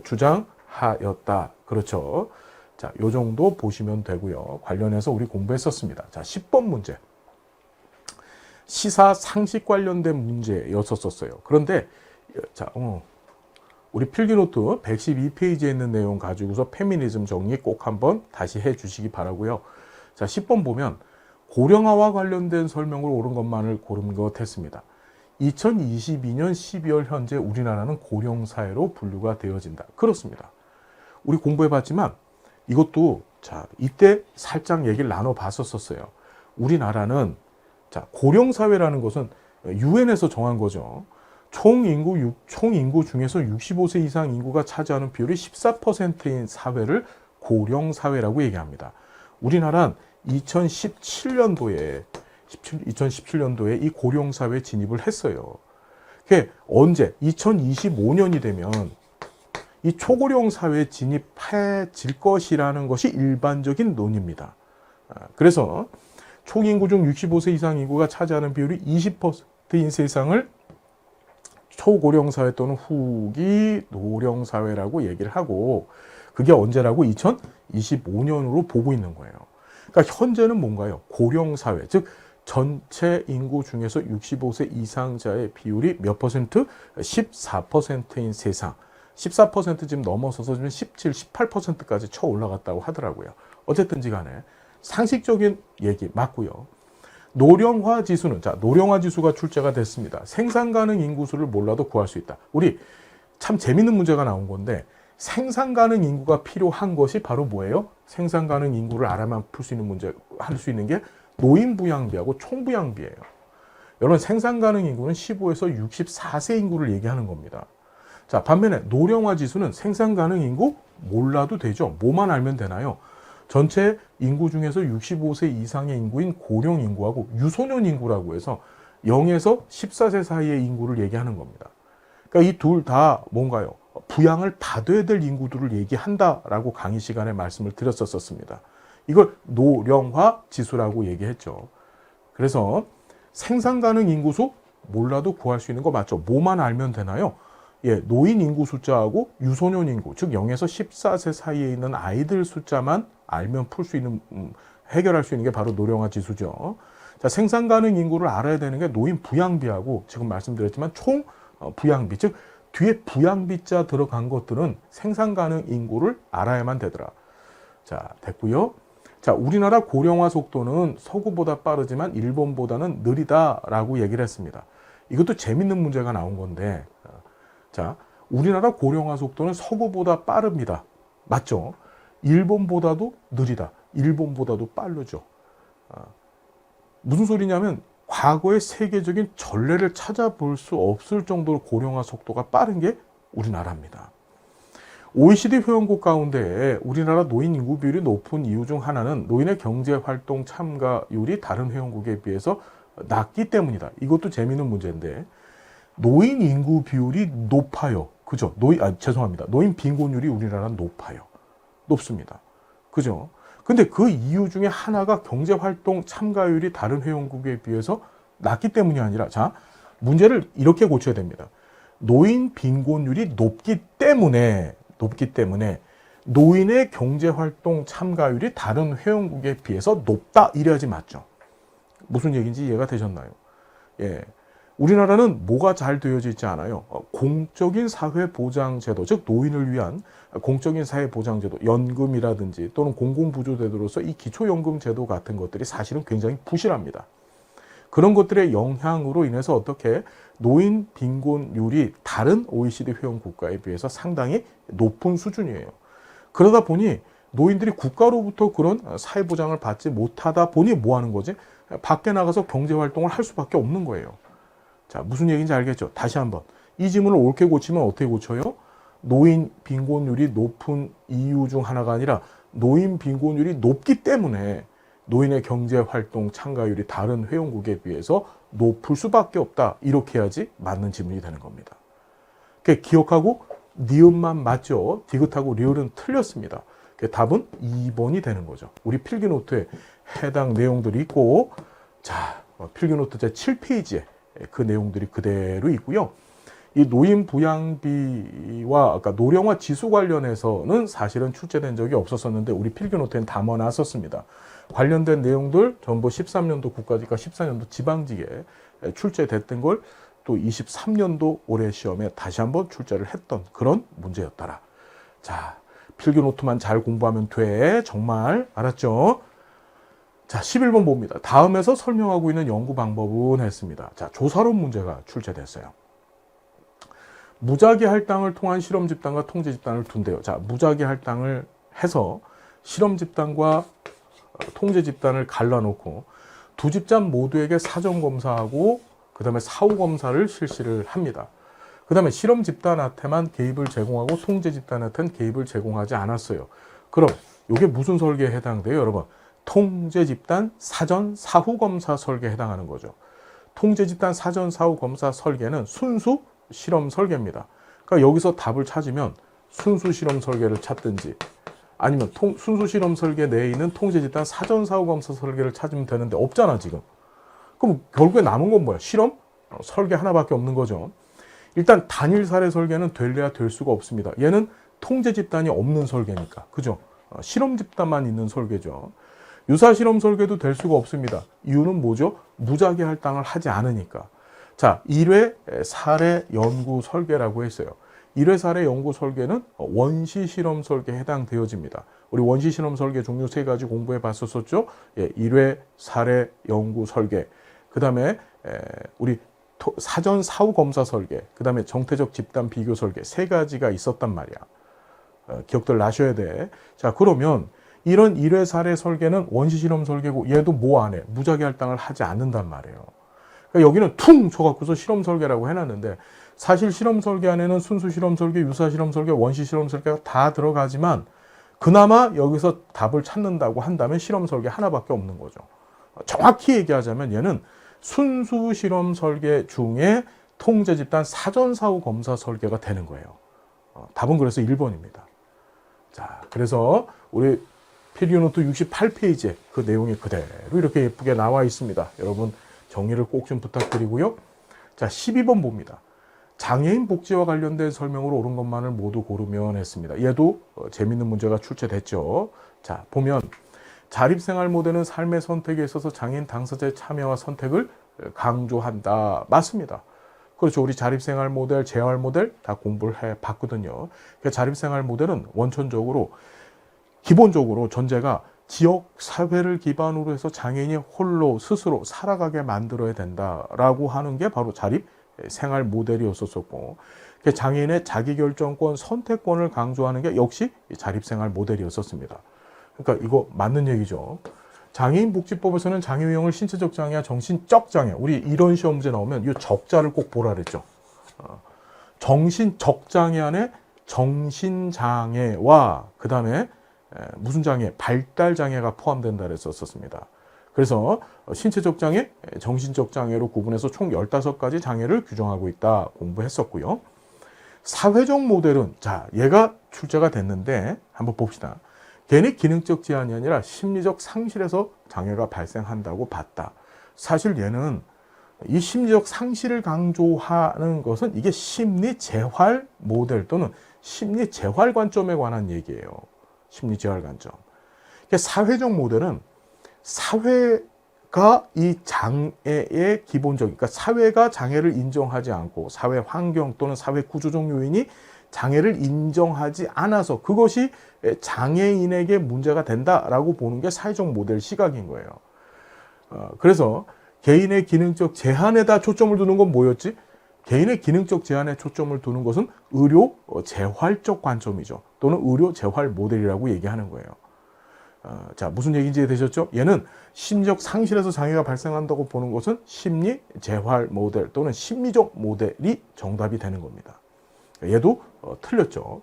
Speaker 2: 주장하였다. 그렇죠. 자, 요 정도 보시면 되고요. 관련해서 우리 공부했었습니다. 자, 10번 문제. 시사 상식 관련된 문제였었어요. 그런데 자, 우리 필기노트 112페이지에 있는 내용 가지고서 페미니즘 정리 꼭 한번 다시 해 주시기 바라고요. 자, 10번 보면 고령화와 관련된 설명을 옳은 것만을 고른 것 했습니다. 2022년 12월 현재 우리나라는 고령사회로 분류가 되어진다. 그렇습니다. 우리 공부해봤지만 이것도, 자, 이때 살짝 얘기를 나눠봤었어요. 우리나라는, 자, 고령사회라는 것은 유엔에서 정한 거죠. 총인구 중에서 65세 이상 인구가 차지하는 비율이 14%인 사회를 고령사회라고 얘기합니다. 우리나라는 2017년도에 이 고령사회에 진입을 했어요. 그게 언제? 2025년이 되면 이 초고령 사회에 진입해질 것이라는 것이 일반적인 논의입니다. 그래서 총 인구 중 65세 이상 인구가 차지하는 비율이 20%인 세상을 초고령 사회 또는 후기 노령 사회라고 얘기를 하고, 그게 언제라고? 2025년으로 보고 있는 거예요. 그러니까 현재는 뭔가요? 고령 사회, 즉 전체 인구 중에서 65세 이상자의 비율이 몇 퍼센트? 14%인 세상. 14% 지금 넘어서서 지금 17, 18%까지 쳐 올라갔다고 하더라고요. 어쨌든지 간에 상식적인 얘기 맞고요. 노령화 지수는, 자, 노령화 지수가 출제가 됐습니다. 생산 가능 인구수를 몰라도 구할 수 있다. 우리 참 재밌는 문제가 나온 건데, 생산 가능 인구가 필요한 것이 바로 뭐예요? 생산 가능 인구를 알아만 풀 수 있는 문제, 할 수 있는 게 노인 부양비하고 총 부양비예요. 여러분, 생산 가능 인구는 15에서 64세 인구를 얘기하는 겁니다. 자, 반면에 노령화 지수는 생산 가능 인구 몰라도 되죠. 뭐만 알면 되나요? 전체 인구 중에서 65세 이상의 인구인 고령 인구하고 유소년 인구라고 해서 0에서 14세 사이의 인구를 얘기하는 겁니다. 그러니까 이 둘 다 뭔가요? 부양을 받아야 될 인구들을 얘기한다라고 강의 시간에 말씀을 드렸었습니다. 이걸 노령화 지수라고 얘기했죠. 그래서 생산 가능 인구수 몰라도 구할 수 있는 거 맞죠? 뭐만 알면 되나요? 예, 노인 인구 숫자하고 유소년 인구, 즉 0에서 14세 사이에 있는 아이들 숫자만 알면 풀 수 있는, 해결할 수 있는 게 바로 노령화 지수죠. 자, 생산 가능 인구를 알아야 되는 게 노인 부양비하고 지금 말씀드렸지만 총 부양비, 즉 뒤에 부양비자 들어간 것들은 생산 가능 인구를 알아야만 되더라. 자, 됐고요. 자, 우리나라 고령화 속도는 서구보다 빠르지만 일본보다는 느리다라고 얘기를 했습니다. 이것도 재밌는 문제가 나온 건데, 자, 우리나라 고령화 속도는 서구보다 빠릅니다. 맞죠? 일본보다도 느리다. 일본보다도 빠르죠. 무슨 소리냐면 과거의 세계적인 전례를 찾아볼 수 없을 정도로 고령화 속도가 빠른 게 우리나라입니다. OECD 회원국 가운데 우리나라 노인 인구 비율이 높은 이유 중 하나는 노인의 경제활동 참가율이 다른 회원국에 비해서 낮기 때문이다. 이것도 재미있는 문제인데, 노인 인구 비율이 높아요. 그죠? 죄송합니다. 노인 빈곤율이 우리나라는 높아요. 높습니다. 그죠? 근데 그 이유 중에 하나가 경제활동 참가율이 다른 회원국에 비해서 낮기 때문이 아니라, 자, 문제를 이렇게 고쳐야 됩니다. 노인 빈곤율이 높기 때문에 노인의 경제활동 참가율이 다른 회원국에 비해서 높다. 이래야지 맞죠. 무슨 얘기인지 이해가 되셨나요? 예. 우리나라는 뭐가 잘 되어져 있지 않아요? 공적인 사회보장제도, 즉 노인을 위한 공적인 사회보장제도, 연금이라든지 또는 공공부조제도로서 이 기초연금제도 같은 것들이 사실은 굉장히 부실합니다. 그런 것들의 영향으로 인해서 어떻게 노인 빈곤율이 다른 OECD 회원 국가에 비해서 상당히 높은 수준이에요. 그러다 보니 노인들이 국가로부터 그런 사회보장을 받지 못하다 보니 뭐 하는 거지? 밖에 나가서 경제활동을 할 수밖에 없는 거예요. 자, 무슨 얘기인지 알겠죠? 다시 한번. 이 지문을 옳게 고치면 어떻게 고쳐요? 노인 빈곤율이 높은 이유 중 하나가 아니라 노인 빈곤율이 높기 때문에 노인의 경제활동 참가율이 다른 회원국에 비해서 높을 수밖에 없다. 이렇게 해야지 맞는 지문이 되는 겁니다. 기억하고 니은만 맞죠? 디귿하고 리을은 틀렸습니다. 답은 2번이 되는 거죠. 우리 필기노트에 해당 내용들이 있고, 자, 필기노트 제 7페이지에 그 내용들이 그대로 있고요. 이 노인 부양비와 아까 노령화 지수 관련해서는 사실은 출제된 적이 없었었는데 우리 필기노트엔 담아놨었습니다. 관련된 내용들 전부 13년도 국가직과 14년도 지방직에 출제됐던 걸 또 23년도 올해 시험에 다시 한번 출제를 했던 그런 문제였더라. 자, 필기노트만 잘 공부하면 돼. 정말 알았죠? 자, 11번 봅니다. 다음에서 설명하고 있는 연구 방법은 했습니다. 자, 조사론 문제가 출제됐어요. 무작위 할당을 통한 실험 집단과 통제 집단을 둔대요. 자, 무작위 할당을 해서 실험 집단과 통제 집단을 갈라놓고 두 집단 모두에게 사전 검사하고 그 다음에 사후 검사를 실시를 합니다. 그 다음에 실험 집단한테만 개입을 제공하고 통제 집단한테는 개입을 제공하지 않았어요. 그럼 이게 무슨 설계에 해당돼요, 여러분? 통제 집단 사전 사후 검사 설계에 해당하는 거죠. 통제 집단 사전 사후 검사 설계는 순수 실험 설계입니다. 그러니까 여기서 답을 찾으면 순수 실험 설계를 찾든지 아니면 순수 실험 설계 내에 있는 통제 집단 사전 사후 검사 설계를 찾으면 되는데 없잖아 지금. 그럼 결국에 남은 건 뭐야? 실험 설계 하나밖에 없는 거죠. 일단 단일 사례 설계는 될래야 될 수가 없습니다. 얘는 통제 집단이 없는 설계니까. 그죠? 실험 집단만 있는 설계죠. 유사 실험 설계도 될 수가 없습니다. 이유는 뭐죠? 무작위 할당을 하지 않으니까. 자, 1회 사례 연구 설계라고 했어요. 1회 사례 연구 설계는 원시 실험 설계에 해당되어집니다. 우리 원시 실험 설계 종류 3가지 공부해 봤었죠? 예, 1회 사례 연구 설계. 그 다음에 우리 사전 사후 검사 설계. 그 다음에 정태적 집단 비교 설계. 3가지가 있었단 말이야. 기억들 나셔야 돼. 자, 그러면 이런 1회 사례 설계는 원시 실험 설계고 얘도 뭐 안 해? 무작위 할당을 하지 않는단 말이에요. 그러니까 여기는 퉁 쳐갖고서 실험 설계라고 해놨는데 사실 실험 설계 안에는 순수 실험 설계, 유사 실험 설계, 원시 실험 설계가 다 들어가지만 그나마 여기서 답을 찾는다고 한다면 실험 설계 하나밖에 없는 거죠. 정확히 얘기하자면 얘는 순수 실험 설계 중에 통제 집단 사전 사후 검사 설계가 되는 거예요. 답은 그래서 1번입니다. 자, 그래서 우리 필기노트 68페이지에 그 내용이 그대로 이렇게 예쁘게 나와 있습니다. 여러분 정리를 꼭 좀 부탁드리고요. 자, 12번 봅니다. 장애인 복지와 관련된 설명으로 옳은 것만을 모두 고르면 했습니다. 얘도 재밌는 문제가 출제됐죠. 자, 보면 자립생활 모델은 삶의 선택에 있어서 장애인 당사자의 참여와 선택을 강조한다. 맞습니다. 그렇죠. 우리 자립생활 모델, 재활 모델 다 공부를 해 봤거든요. 그러니까 자립생활 모델은 원천적으로 기본적으로 전제가 지역 사회를 기반으로 해서 장애인이 홀로 스스로 살아가게 만들어야 된다라고 하는 게 바로 자립 생활 모델이었었고, 장애인의 자기결정권, 선택권을 강조하는 게 역시 자립 생활 모델이었었습니다. 그러니까 이거 맞는 얘기죠. 장애인 복지법에서는 장애 유형을 신체적 장애와 정신적 장애, 우리 이런 시험 문제 나오면 이 적자를 꼭 보라 그랬죠. 정신적 장애 안에 정신장애와 그 다음에 무슨 장애? 발달 장애가 포함된다 그랬었습니다. 그래서 신체적 장애, 정신적 장애로 구분해서 총 15가지 장애를 규정하고 있다 공부했었고요. 사회적 모델은 자, 얘가 출제가 됐는데 한번 봅시다. 괜히 기능적 제한이 아니라 심리적 상실에서 장애가 발생한다고 봤다. 사실 얘는 이 심리적 상실을 강조하는 것은 이게 심리 재활 모델 또는 심리 재활 관점에 관한 얘기예요. 심리 재활 관점. 사회적 모델은 사회가 이 장애의 기본적인, 그러니까 사회가 장애를 인정하지 않고 사회 환경 또는 사회 구조적 요인이 장애를 인정하지 않아서 그것이 장애인에게 문제가 된다라고 보는 게 사회적 모델 시각인 거예요. 그래서 개인의 기능적 제한에다 초점을 두는 건 뭐였지? 개인의 기능적 제한에 초점을 두는 것은 의료 재활적 관점이죠. 또는 의료 재활 모델이라고 얘기하는 거예요. 자, 무슨 얘기인지 되셨죠? 얘는 심리적 상실에서 장애가 발생한다고 보는 것은 심리 재활 모델 또는 심리적 모델이 정답이 되는 겁니다. 얘도 틀렸죠.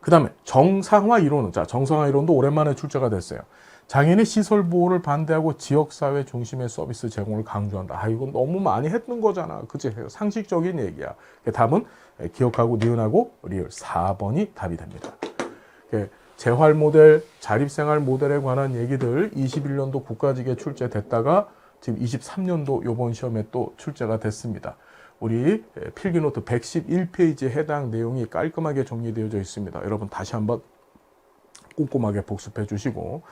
Speaker 2: 그 다음에 정상화 이론은, 자, 정상화 이론도 오랜만에 출제가 됐어요. 장애인의 시설 보호를 반대하고 지역사회 중심의 서비스 제공을 강조한다. 아, 이건 너무 많이 했던 거잖아. 그치? 상식적인 얘기야. 답은 기억하고 니은하고 리을 4번이 답이 됩니다. 재활 모델, 자립생활 모델에 관한 얘기들 21년도 국가직에 출제됐다가 지금 23년도 요번 시험에 또 출제가 됐습니다. 우리 필기노트 111페이지에 해당 내용이 깔끔하게 정리되어져 있습니다. 여러분 다시 한번 꼼꼼하게 복습해 주시고,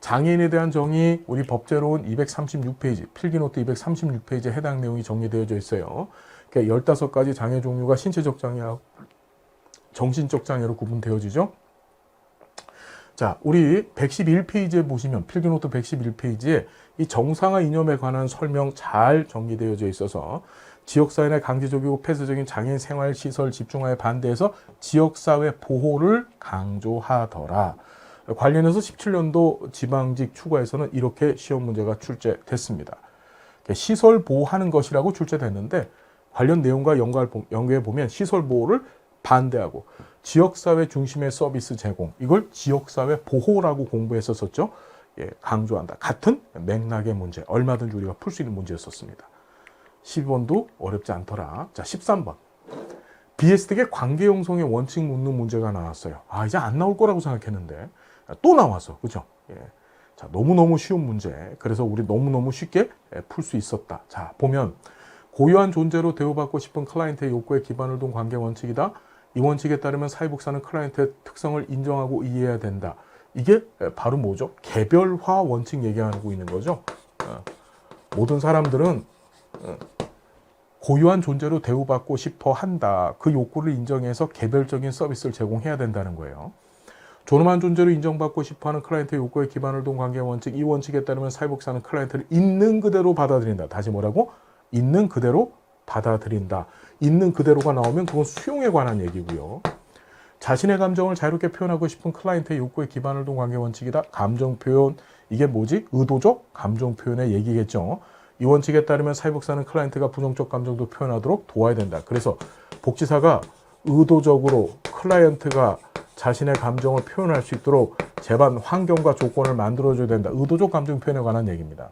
Speaker 2: 장애인에 대한 정의 우리 법제로는 236페이지, 필기노트 236페이지에 해당 내용이 정리되어져 있어요. 15가지 장애 종류가 신체적 장애하고 정신적 장애로 구분되어지죠. 자, 우리 111페이지에 보시면 필기노트 111페이지에 이 정상화 이념에 관한 설명 잘 정리되어져 있어서 지역사회 내 강제적이고 폐쇄적인 장애인 생활시설 집중화에 반대해서 지역사회 보호를 강조하더라. 관련해서 17년도 지방직 추가에서는 이렇게 시험 문제가 출제됐습니다. 시설 보호하는 것이라고 출제됐는데 관련 내용과 연계해 보면 시설 보호를 반대하고 지역사회 중심의 서비스 제공, 이걸 지역사회 보호라고 공부했었죠. 예, 강조한다. 같은 맥락의 문제, 얼마든지 우리가 풀 수 있는 문제였었습니다. 12번도 어렵지 않더라. 자, 13번. BSD의 관계 형성의 원칙 묻는 문제가 나왔어요. 아, 이제 안 나올 거라고 생각했는데 또 나와서, 그죠? 예. 자, 너무너무 쉬운 문제. 그래서 우리 너무너무 쉽게 풀 수 있었다. 자, 보면 고유한 존재로 대우받고 싶은 클라이언트의 욕구에 기반을 둔 관계 원칙이다. 이 원칙에 따르면 사회복사는 클라이언트의 특성을 인정하고 이해해야 된다. 이게 바로 뭐죠? 개별화 원칙 얘기하고 있는 거죠. 모든 사람들은 고유한 존재로 대우받고 싶어 한다. 그 욕구를 인정해서 개별적인 서비스를 제공해야 된다는 거예요. 존엄한 존재로 인정받고 싶어하는 클라이언트의 욕구에 기반을 둔 관계 원칙, 이 원칙에 따르면 사회복사는 클라이언트를 있는 그대로 받아들인다. 다시 뭐라고? 있는 그대로 받아들인다. 있는 그대로가 나오면 그건 수용에 관한 얘기고요. 자신의 감정을 자유롭게 표현하고 싶은 클라이언트의 욕구에 기반을 둔 관계 원칙이다. 감정 표현, 이게 뭐지? 의도적 감정 표현의 얘기겠죠. 이 원칙에 따르면 사회복사는 클라이언트가 부정적 감정도 표현하도록 도와야 된다. 그래서 복지사가 의도적으로 클라이언트가 자신의 감정을 표현할 수 있도록 제반 환경과 조건을 만들어줘야 된다. 의도적 감정 표현에 관한 얘기입니다.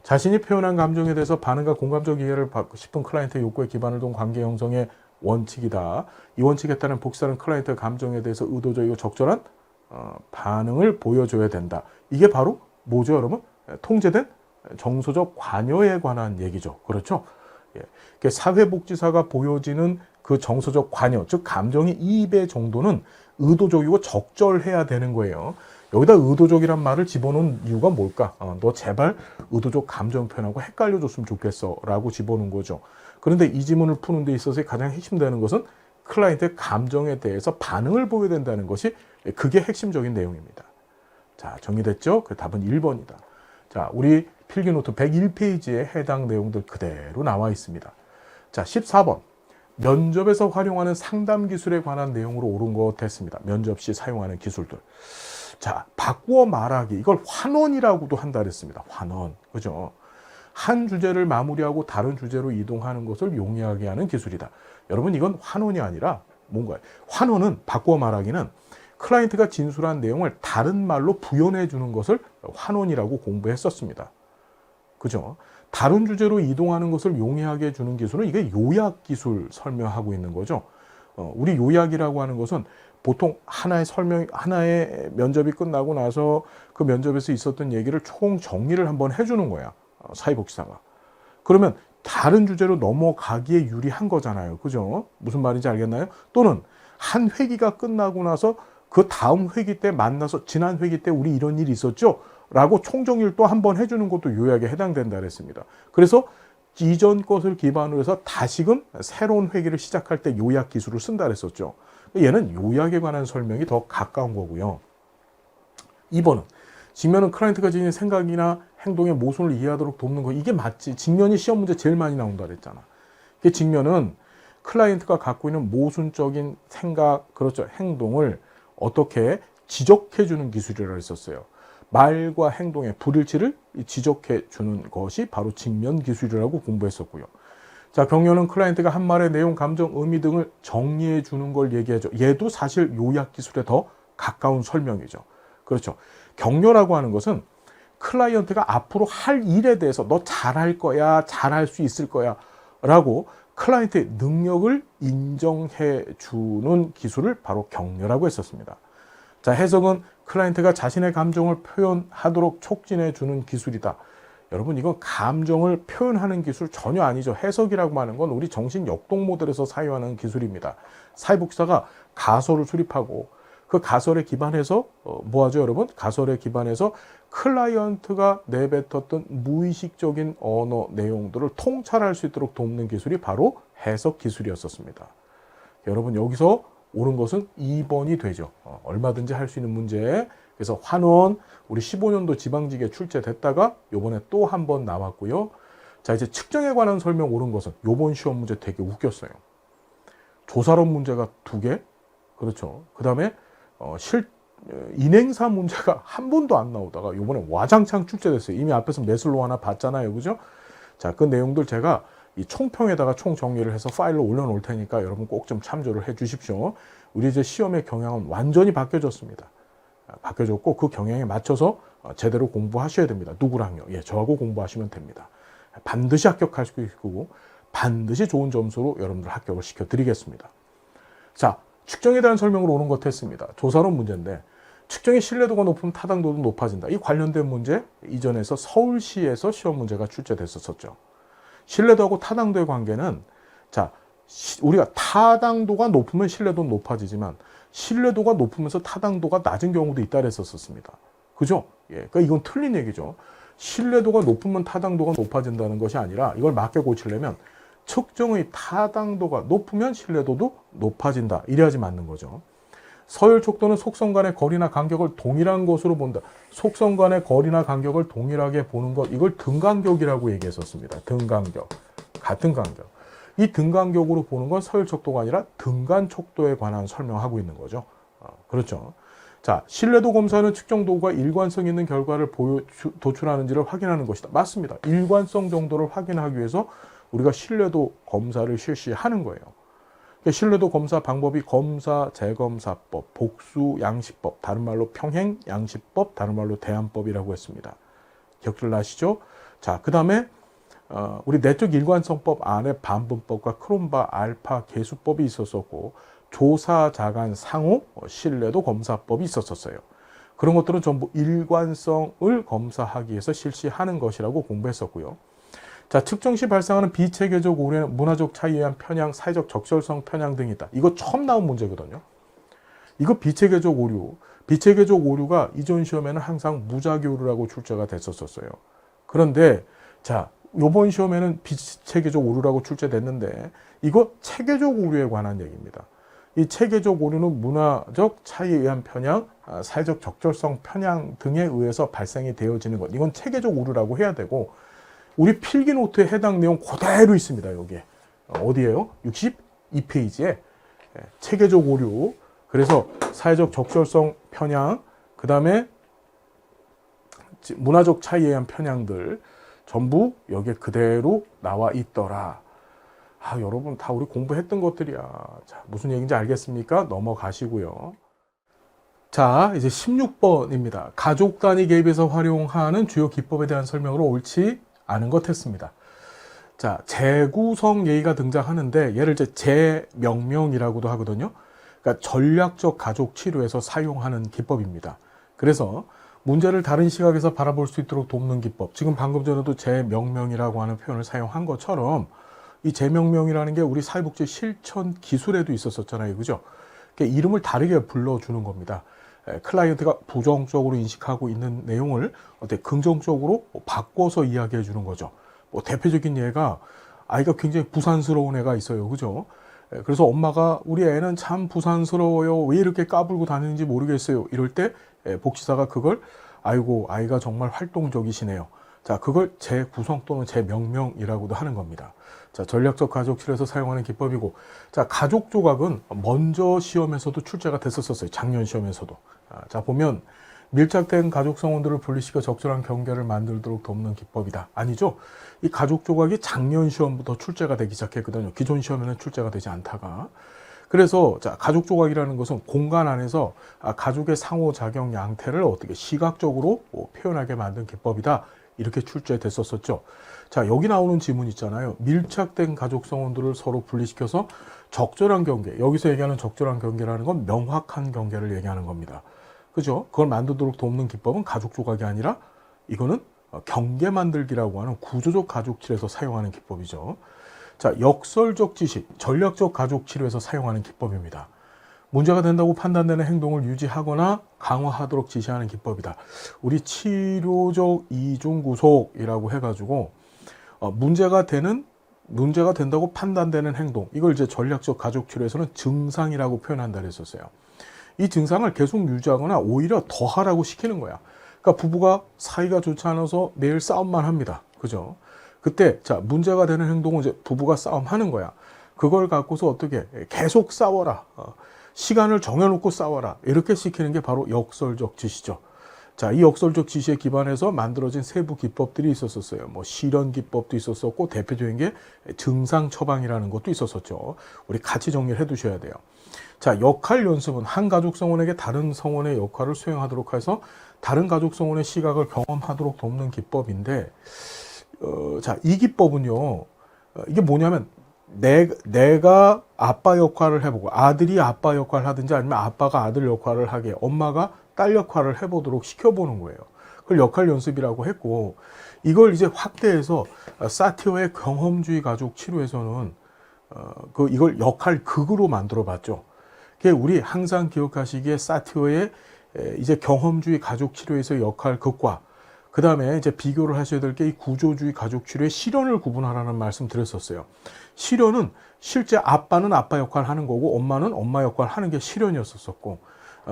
Speaker 2: 자신이 표현한 감정에 대해서 반응과 공감적 이해를 받고 싶은 클라이언트의 욕구에 기반을 둔 관계 형성의 원칙이다. 이 원칙에 따른 복지사는 클라이언트의 감정에 대해서 의도적이고 적절한 반응을 보여줘야 된다. 이게 바로 뭐죠, 여러분? 통제된 정서적 관여에 관한 얘기죠. 그렇죠? 예. 사회복지사가 보여지는 그 정서적 관여, 즉 감정의 이입의 정도는 의도적이고 적절해야 되는 거예요. 여기다 의도적이란 말을 집어넣은 이유가 뭘까? 너 제발 의도적 감정 표현하고 헷갈려줬으면 좋겠어 라고 집어넣은 거죠. 그런데 이 지문을 푸는 데 있어서 가장 핵심되는 것은 클라이언트의 감정에 대해서 반응을 보여야 된다는 것이 그게 핵심적인 내용입니다. 자, 정리됐죠? 그 답은 1번이다. 자, 우리 필기노트 101페이지에 해당 내용들 그대로 나와 있습니다. 자, 14번. 면접에서 활용하는 상담 기술에 관한 내용으로 옳은 것 됐습니다. 면접 시 사용하는 기술들. 자, 바꾸어 말하기. 이걸 환원이라고도 한다 그랬습니다. 환원. 그죠? 한 주제를 마무리하고 다른 주제로 이동하는 것을 용이하게 하는 기술이다. 여러분, 이건 환원이 아니라 뭔가요? 환원은, 바꾸어 말하기는 클라이언트가 진술한 내용을 다른 말로 부연해 주는 것을 환원이라고 공부했었습니다. 그죠? 다른 주제로 이동하는 것을 용이하게 해주는 기술은 이게 요약 기술 설명하고 있는 거죠. 우리 요약이라고 하는 것은 보통 하나의 면접이 끝나고 나서 그 면접에서 있었던 얘기를 총 정리를 한번 해주는 거야. 사회복지사가. 그러면 다른 주제로 넘어가기에 유리한 거잖아요. 그죠? 무슨 말인지 알겠나요? 또는 한 회기가 끝나고 나서 그 다음 회기 때 만나서 지난 회기 때 우리 이런 일이 있었죠? 라고 총정리를 또 한번 해주는 것도 요약에 해당된다 그랬습니다. 그래서 이전 것을 기반으로 해서 다시금 새로운 회기를 시작할 때 요약 기술을 쓴다 그랬었죠. 얘는 요약에 관한 설명이 더 가까운 거고요. 2번은 직면은 클라이언트가 지닌 생각이나 행동의 모순을 이해하도록 돕는 거. 이게 맞지. 직면이 시험 문제 제일 많이 나온다 그랬잖아. 이게 직면은 클라이언트가 갖고 있는 모순적인 생각, 그렇죠, 행동을 어떻게 지적해 주는 기술이라고 했었어요. 말과 행동의 불일치를 지적해 주는 것이 바로 직면 기술이라고 공부했었고요. 자, 격려는 클라이언트가 한 말의 내용, 감정, 의미 등을 정리해 주는 걸 얘기하죠. 얘도 사실 요약 기술에 더 가까운 설명이죠. 그렇죠. 격려라고 하는 것은 클라이언트가 앞으로 할 일에 대해서 너 잘할 거야, 잘할 수 있을 거야 라고 클라이언트의 능력을 인정해 주는 기술을 바로 격려라고 했었습니다. 자, 해석은 클라이언트가 자신의 감정을 표현하도록 촉진해 주는 기술이다. 여러분, 이건 감정을 표현하는 기술 전혀 아니죠. 해석이라고 하는 건 우리 정신 역동 모델에서 사용하는 기술입니다. 사회복지사가 가설을 수립하고 그 가설에 기반해서 뭐하죠, 여러분? 가설에 기반해서 클라이언트가 내뱉었던 무의식적인 언어 내용들을 통찰할 수 있도록 돕는 기술이 바로 해석 기술이었었습니다. 여러분, 여기서 옳은 것은 2번이 되죠. 얼마든지 할 수 있는 문제. 그래서 환원, 우리 15년도 지방직에 출제됐다가 요번에 또 한 번 나왔고요. 자, 이제 측정에 관한 설명 옳은 것은 요번 시험 문제 되게 웃겼어요. 조사론 문제가 2개. 그렇죠. 그 다음에 인행사 문제가 한 번도 안 나오다가 요번에 와장창 출제됐어요. 이미 앞에서 매슬로 하나 봤잖아요. 그죠? 자, 그 내용들 제가 이 총평에다가 총 정리를 해서 파일로 올려놓을 테니까 여러분 꼭 좀 참조를 해 주십시오. 우리 이제 시험의 경향은 완전히 바뀌어졌습니다. 바뀌어졌고 그 경향에 맞춰서 제대로 공부하셔야 됩니다. 누구랑요? 예, 저하고 공부하시면 됩니다. 반드시 합격할 수 있고 반드시 좋은 점수로 여러분들 합격을 시켜드리겠습니다. 자, 측정에 대한 설명으로 오는 것 했습니다. 조사론 문제인데 측정의 신뢰도가 높으면 타당도도 높아진다. 이 관련된 문제 이전에서 서울시에서 시험 문제가 출제됐었죠. 신뢰도하고 타당도의 관계는 자, 우리가 타당도가 높으면 신뢰도는 높아지지만 신뢰도가 높으면서 타당도가 낮은 경우도 있다 그랬었습니다. 그죠? 예, 그러니까 이건 틀린 얘기죠. 신뢰도가 높으면 타당도가 높아진다는 것이 아니라 이걸 맞게 고치려면 측정의 타당도가 높으면 신뢰도도 높아진다. 이래야지 맞는 거죠. 서열 촉도는 속성 간의 거리나 간격을 동일한 것으로 본다. 속성 간의 거리나 간격을 동일하게 보는 것, 이걸 등간격이라고 얘기했었습니다. 등간격, 같은 간격. 이 등간격으로 보는 건 서열 촉도가 아니라 등간 촉도에 관한 설명하고 있는 거죠. 그렇죠. 자, 신뢰도 검사는 측정 도구가 일관성 있는 결과를 도출하는지를 확인하는 것이다. 맞습니다. 일관성 정도를 확인하기 위해서 우리가 신뢰도 검사를 실시하는 거예요. 신뢰도 검사 방법이 검사 재검사법, 복수 양식법, 다른 말로 평행 양식법, 다른 말로 대안법이라고 했습니다. 기억들 나시죠? 자, 그 다음에 우리 내적 일관성법 안에 반분법과 크롬바 알파 계수법이 있었었고 조사 자간 상호 신뢰도 검사법이 있었었어요. 그런 것들은 전부 일관성을 검사하기 위해서 실시하는 것이라고 공부했었고요. 자, 측정 시 발생하는 비체계적 오류에는 문화적 차이에 의한 편향, 사회적 적절성 편향 등이 있다. 이거 처음 나온 문제거든요. 이거 비체계적 오류. 비체계적 오류가 이전 시험에는 항상 무작위 오류라고 출제가 됐었어요. 그런데 자, 이번 시험에는 비체계적 오류라고 출제됐는데 이거 체계적 오류에 관한 얘기입니다. 이 체계적 오류는 문화적 차이에 의한 편향, 사회적 적절성 편향 등에 의해서 발생이 되어지는 것. 이건 체계적 오류라고 해야 되고 우리 필기 노트에 해당 내용 그대로 있습니다. 여기에. 어디에요? 62페이지에 체계적 오류, 그래서 사회적 적절성 편향, 그 다음에 문화적 차이에 의한 편향들 전부 여기에 그대로 나와 있더라. 여러분 다 우리 공부했던 것들이야. 자, 무슨 얘기인지 알겠습니까? 넘어가시고요. 자, 이제 16번입니다. 가족 단위 개입에서 활용하는 주요 기법에 대한 설명으로 옳지 않은 것 했습니다. 자, 재구성 예의가 등장하는데 얘를 이제 재명명이라고도 하거든요. 그러니까 전략적 가족 치료에서 사용하는 기법입니다. 그래서 문제를 다른 시각에서 바라볼 수 있도록 돕는 기법. 지금 방금 전에도 재명명이라고 하는 표현을 사용한 것처럼 이 재명명이라는 게 우리 사회복지 실천 기술에도 있었잖아요. 그죠? 그러니까 이름을 다르게 불러주는 겁니다. 클라이언트가 부정적으로 인식하고 있는 내용을 어떻게 긍정적으로 바꿔서 이야기해 주는 거죠. 대표적인 예가 아이가 굉장히 부산스러운 애가 있어요. 그죠? 그래서 엄마가 우리 애는 참 부산스러워요. 왜 이렇게 까불고 다니는지 모르겠어요. 이럴 때 복지사가 그걸 아이고 아이가 정말 활동적이시네요. 자, 그걸 재구성 또는 재명명이라고도 하는 겁니다. 자, 전략적 가족 치료에서 사용하는 기법이고, 자, 가족 조각은 먼저 시험에서도 출제가 됐었어요. 작년 시험에서도. 자, 보면 밀착된 가족 성원들을 분리시켜 적절한 경계를 만들도록 돕는 기법이다. 아니죠? 이 가족 조각이 작년 시험부터 출제가 되기 시작했거든요. 기존 시험에는 출제가 되지 않다가. 그래서 자, 가족 조각이라는 것은 공간 안에서 가족의 상호작용 양태를 어떻게 시각적으로 표현하게 만든 기법이다. 이렇게 출제됐었죠. 자, 여기 나오는 지문 있잖아요. 밀착된 가족 성원들을 서로 분리시켜서 적절한 경계. 여기서 얘기하는 적절한 경계라는 건 명확한 경계를 얘기하는 겁니다. 그죠? 그걸 만들도록 돕는 기법은 가족 조각이 아니라 이거는 경계 만들기라고 하는 구조적 가족 치료에서 사용하는 기법이죠. 자, 역설적 지식, 전략적 가족 치료에서 사용하는 기법입니다. 문제가 된다고 판단되는 행동을 유지하거나 강화하도록 지시하는 기법이다. 우리 치료적 이중구속이라고 해가지고 문제가 된다고 판단되는 행동, 이걸 이제 전략적 가족 치료에서는 증상이라고 표현한다 그랬었어요. 이 증상을 계속 유지하거나 오히려 더하라고 시키는 거야. 그러니까 부부가 사이가 좋지 않아서 매일 싸움만 합니다. 그죠? 그때 자, 문제가 되는 행동은 이제 부부가 싸움하는 거야. 그걸 갖고서 어떻게 계속 싸워라. 시간을 정해놓고 싸워라. 이렇게 시키는 게 바로 역설적 지시죠. 자, 이 역설적 지시에 기반해서 만들어진 세부 기법들이 있었어요. 뭐 실현 기법도 있었었고 대표적인 게 증상 처방이라는 것도 있었었죠. 우리 같이 정리를 해두셔야 돼요. 자, 역할 연습은 한 가족 성원에게 다른 성원의 역할을 수행하도록 해서 다른 가족 성원의 시각을 경험하도록 돕는 기법인데, 자, 이 기법은요, 이게 뭐냐면 내가 아빠 역할을 해보고 아들이 아빠 역할을 하든지 아니면 아빠가 아들 역할을 하게 엄마가 딸 역할을 해보도록 시켜보는 거예요. 그걸 역할 연습이라고 했고 이걸 이제 확대해서 사티어의 경험주의 가족 치료에서는 이걸 역할 극으로 만들어 봤죠. 우리 항상 기억하시기에 사티어의 이제 경험주의 가족 치료에서 역할 극과 그 다음에 이제 비교를 하셔야 될 게 이 구조주의 가족 치료의 실현을 구분하라는 말씀 드렸었어요. 실현은 실제 아빠는 아빠 역할 하는 거고 엄마는 엄마 역할 하는 게 실현이었었고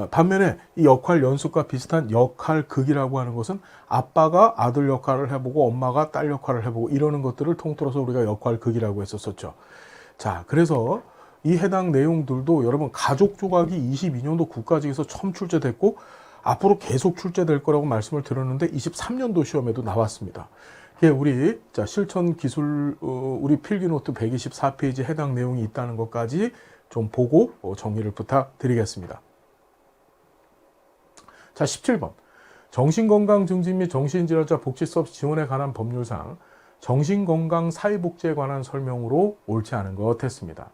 Speaker 2: 반면에 이 역할 연습과 비슷한 역할 극이라고 하는 것은 아빠가 아들 역할을 해보고 엄마가 딸 역할을 해보고 이러는 것들을 통틀어서 우리가 역할 극이라고 했었었죠. 자, 그래서 이 해당 내용들도 여러분 가족 조각이 22년도 국가직에서 처음 출제됐고 앞으로 계속 출제될 거라고 말씀을 드렸는데 23년도 시험에도 나왔습니다. 우리 실천 기술 우리 필기노트 124페이지 해당 내용이 있다는 것까지 좀 보고 정리를 부탁드리겠습니다. 자, 17번. 정신건강 증진 및 정신질환자 복지 서비스 지원에 관한 법률상 정신건강 사회복지에 관한 설명으로 옳지 않은 것 했습니다.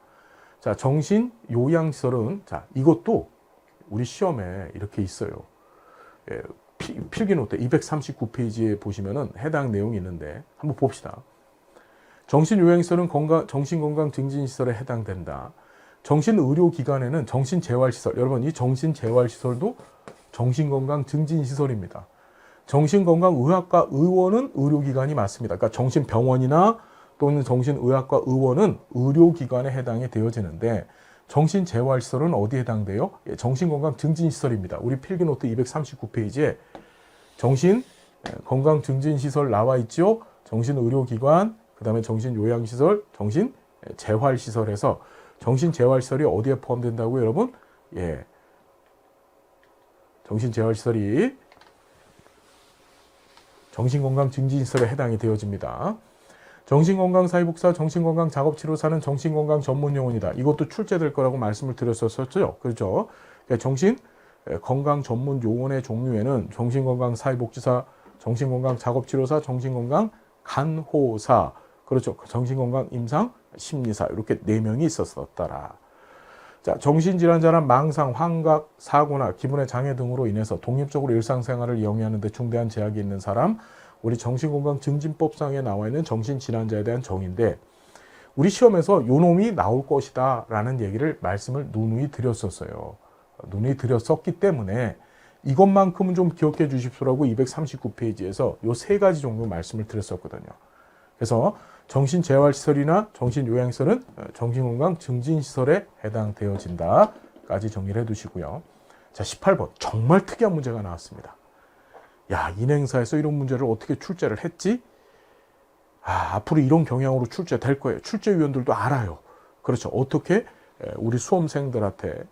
Speaker 2: 자, 정신요양시설은 이것도 우리 시험에 이렇게 있어요. 필기노트 239페이지에 보시면은 해당 내용이 있는데 한번 봅시다. 정신요양시설은 정신건강 증진시설에 해당된다. 정신의료기관에는 정신재활시설, 여러분 이 정신재활시설도 정신건강 증진시설입니다. 정신건강의학과 의원은 의료기관이 맞습니다. 그러니까 정신병원이나 또는 정신의학과 의원은 의료기관에 해당이 되어지는데 정신재활시설은 어디에 해당돼요? 정신건강증진시설입니다. 우리 필기노트 239페이지에 정신건강증진시설 나와 있죠. 정신의료기관, 그 다음에 정신요양시설, 정신재활시설에서 정신재활시설이 어디에 포함된다고요, 여러분? 정신재활시설이 정신건강증진시설에 해당이 되어집니다. 정신건강사회복지사, 정신건강작업치료사는 정신건강 전문용어이다. 이것도 출제될 거라고 말씀을 드렸었죠. 그렇죠? 정신건강 전문용어의 종류에는 정신건강사회복지사, 정신건강작업치료사, 정신건강간호사, 그렇죠. 정신건강임상심리사 이렇게 4명이 있었더라. 자, 정신질환자란 망상, 환각, 사고나 기분의 장애 등으로 인해서 독립적으로 일상생활을 영위하는 데 중대한 제약이 있는 사람, 우리 정신건강증진법상에 나와 있는 정신질환자에 대한 정의인데 우리 시험에서 요 놈이 나올 것이다 라는 얘기를 말씀을 누누이 드렸었어요. 누누이 드렸었기 때문에 이것만큼은 좀 기억해 주십시오라고 239페이지에서 요 3가지 종류 말씀을 드렸었거든요. 그래서 정신재활시설이나 정신요양시설은 정신건강증진시설에 해당되어진다까지 정리를 해두시고요. 자, 18번 정말 특이한 문제가 나왔습니다. 야, 인행사에서 이런 문제를 어떻게 출제를 했지? 앞으로 이런 경향으로 출제될 거예요. 출제위원들도 알아요. 그렇죠. 어떻게 우리 수험생들한테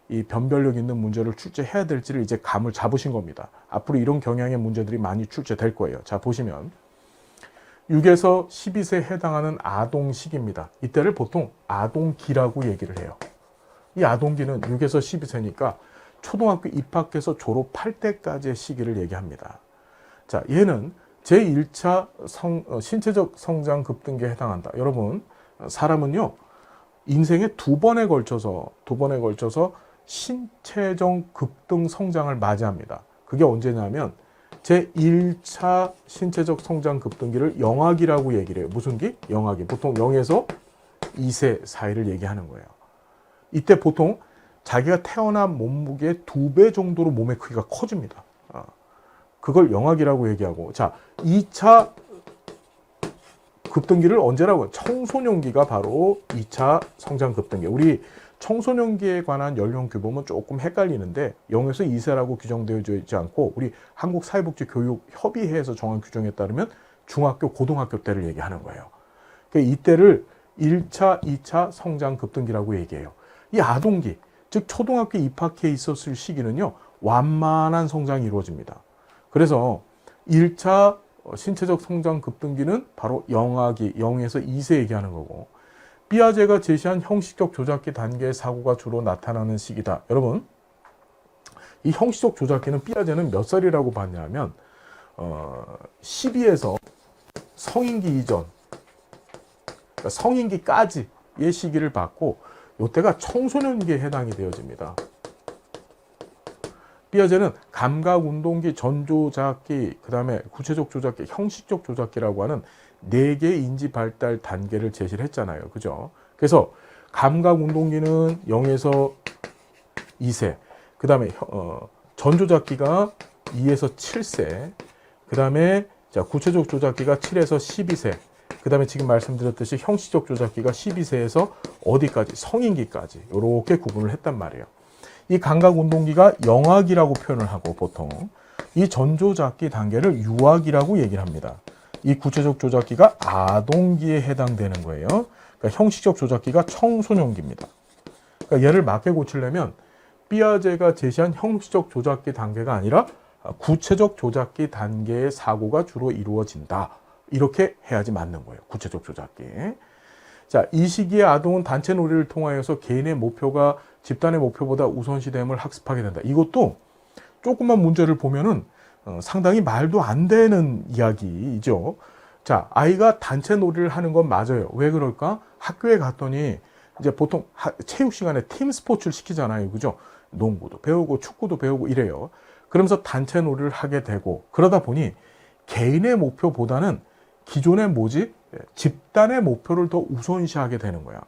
Speaker 2: 이 변별력 있는 문제를 출제해야 될지를 이제 감을 잡으신 겁니다. 앞으로 이런 경향의 문제들이 많이 출제될 거예요. 자, 보시면 6에서 12세에 해당하는 아동시기입니다. 이때를 보통 아동기라고 얘기를 해요. 이 아동기는 6에서 12세니까 초등학교 입학해서 졸업할 때까지의 시기를 얘기합니다. 자, 얘는 제1차 신체적 성장 급등기에 해당한다. 여러분, 사람은요, 인생에 두 번에 걸쳐서 신체적 급등 성장을 맞이합니다. 그게 언제냐면 제1차 신체적 성장 급등기를 영아기라고 얘기를 해요. 무슨 기? 영아기. 보통 0에서 2세 사이를 얘기하는 거예요. 이때 보통 자기가 태어난 몸무게의 2배 정도로 몸의 크기가 커집니다. 그걸 영아기라고 얘기하고, 자, 2차 급등기를 언제라고 해요? 청소년기가 바로 2차 성장 급등기. 우리 청소년기에 관한 연령 규범은 조금 헷갈리는데 0에서 2세라고 규정되어 있지 않고 우리 한국사회복지교육협의회에서 정한 규정에 따르면 중학교, 고등학교 때를 얘기하는 거예요. 그러니까 이때를 1차, 2차 성장 급등기라고 얘기해요. 이 아동기, 즉 초등학교 입학해 있었을 시기는요, 완만한 성장이 이루어집니다. 그래서 1차 신체적 성장 급등기는 바로 영아기, 0에서 2세 얘기하는 거고, 삐아제가 제시한 형식적 조작기 단계의 사고가 주로 나타나는 시기다. 여러분, 이 형식적 조작기는 삐아제는 몇 살이라고 봤냐면 12에서 성인기 이전 그러니까 성인기까지의 시기를 받고 이때가 청소년기에 해당이 되어집니다. 피아제는 감각운동기, 전조작기, 그 다음에 구체적 조작기, 형식적 조작기라고 하는 4개의 인지 발달 단계를 제시를 했잖아요. 그죠? 그래서 감각운동기는 0에서 2세, 그 다음에 전조작기가 2에서 7세, 그 다음에 구체적 조작기가 7에서 12세, 그 다음에 지금 말씀드렸듯이 형식적 조작기가 12세에서 어디까지? 성인기까지 이렇게 구분을 했단 말이에요. 이 감각운동기가 영악이라고 표현을 하고 보통 이 전조작기 단계를 유악이라고 얘기를 합니다. 이 구체적 조작기가 아동기에 해당되는 거예요. 그러니까 형식적 조작기가 청소년기입니다. 그러니까 얘를 맞게 고치려면 피아제가 제시한 형식적 조작기 단계가 아니라 구체적 조작기 단계의 사고가 주로 이루어진다. 이렇게 해야지 맞는 거예요. 구체적 조작기. 자, 이 시기에 아동은 단체 놀이를 통하여서 개인의 목표가 집단의 목표보다 우선시됨을 학습하게 된다. 이것도 조금만 문제를 보면은 상당히 말도 안 되는 이야기이죠. 자, 아이가 단체 놀이를 하는 건 맞아요. 왜 그럴까? 학교에 갔더니 이제 보통 체육 시간에 팀 스포츠를 시키잖아요. 그죠? 농구도 배우고 축구도 배우고 이래요. 그러면서 단체 놀이를 하게 되고 그러다 보니 개인의 목표보다는 기존의 집단의 목표를 더 우선시하게 되는 거야.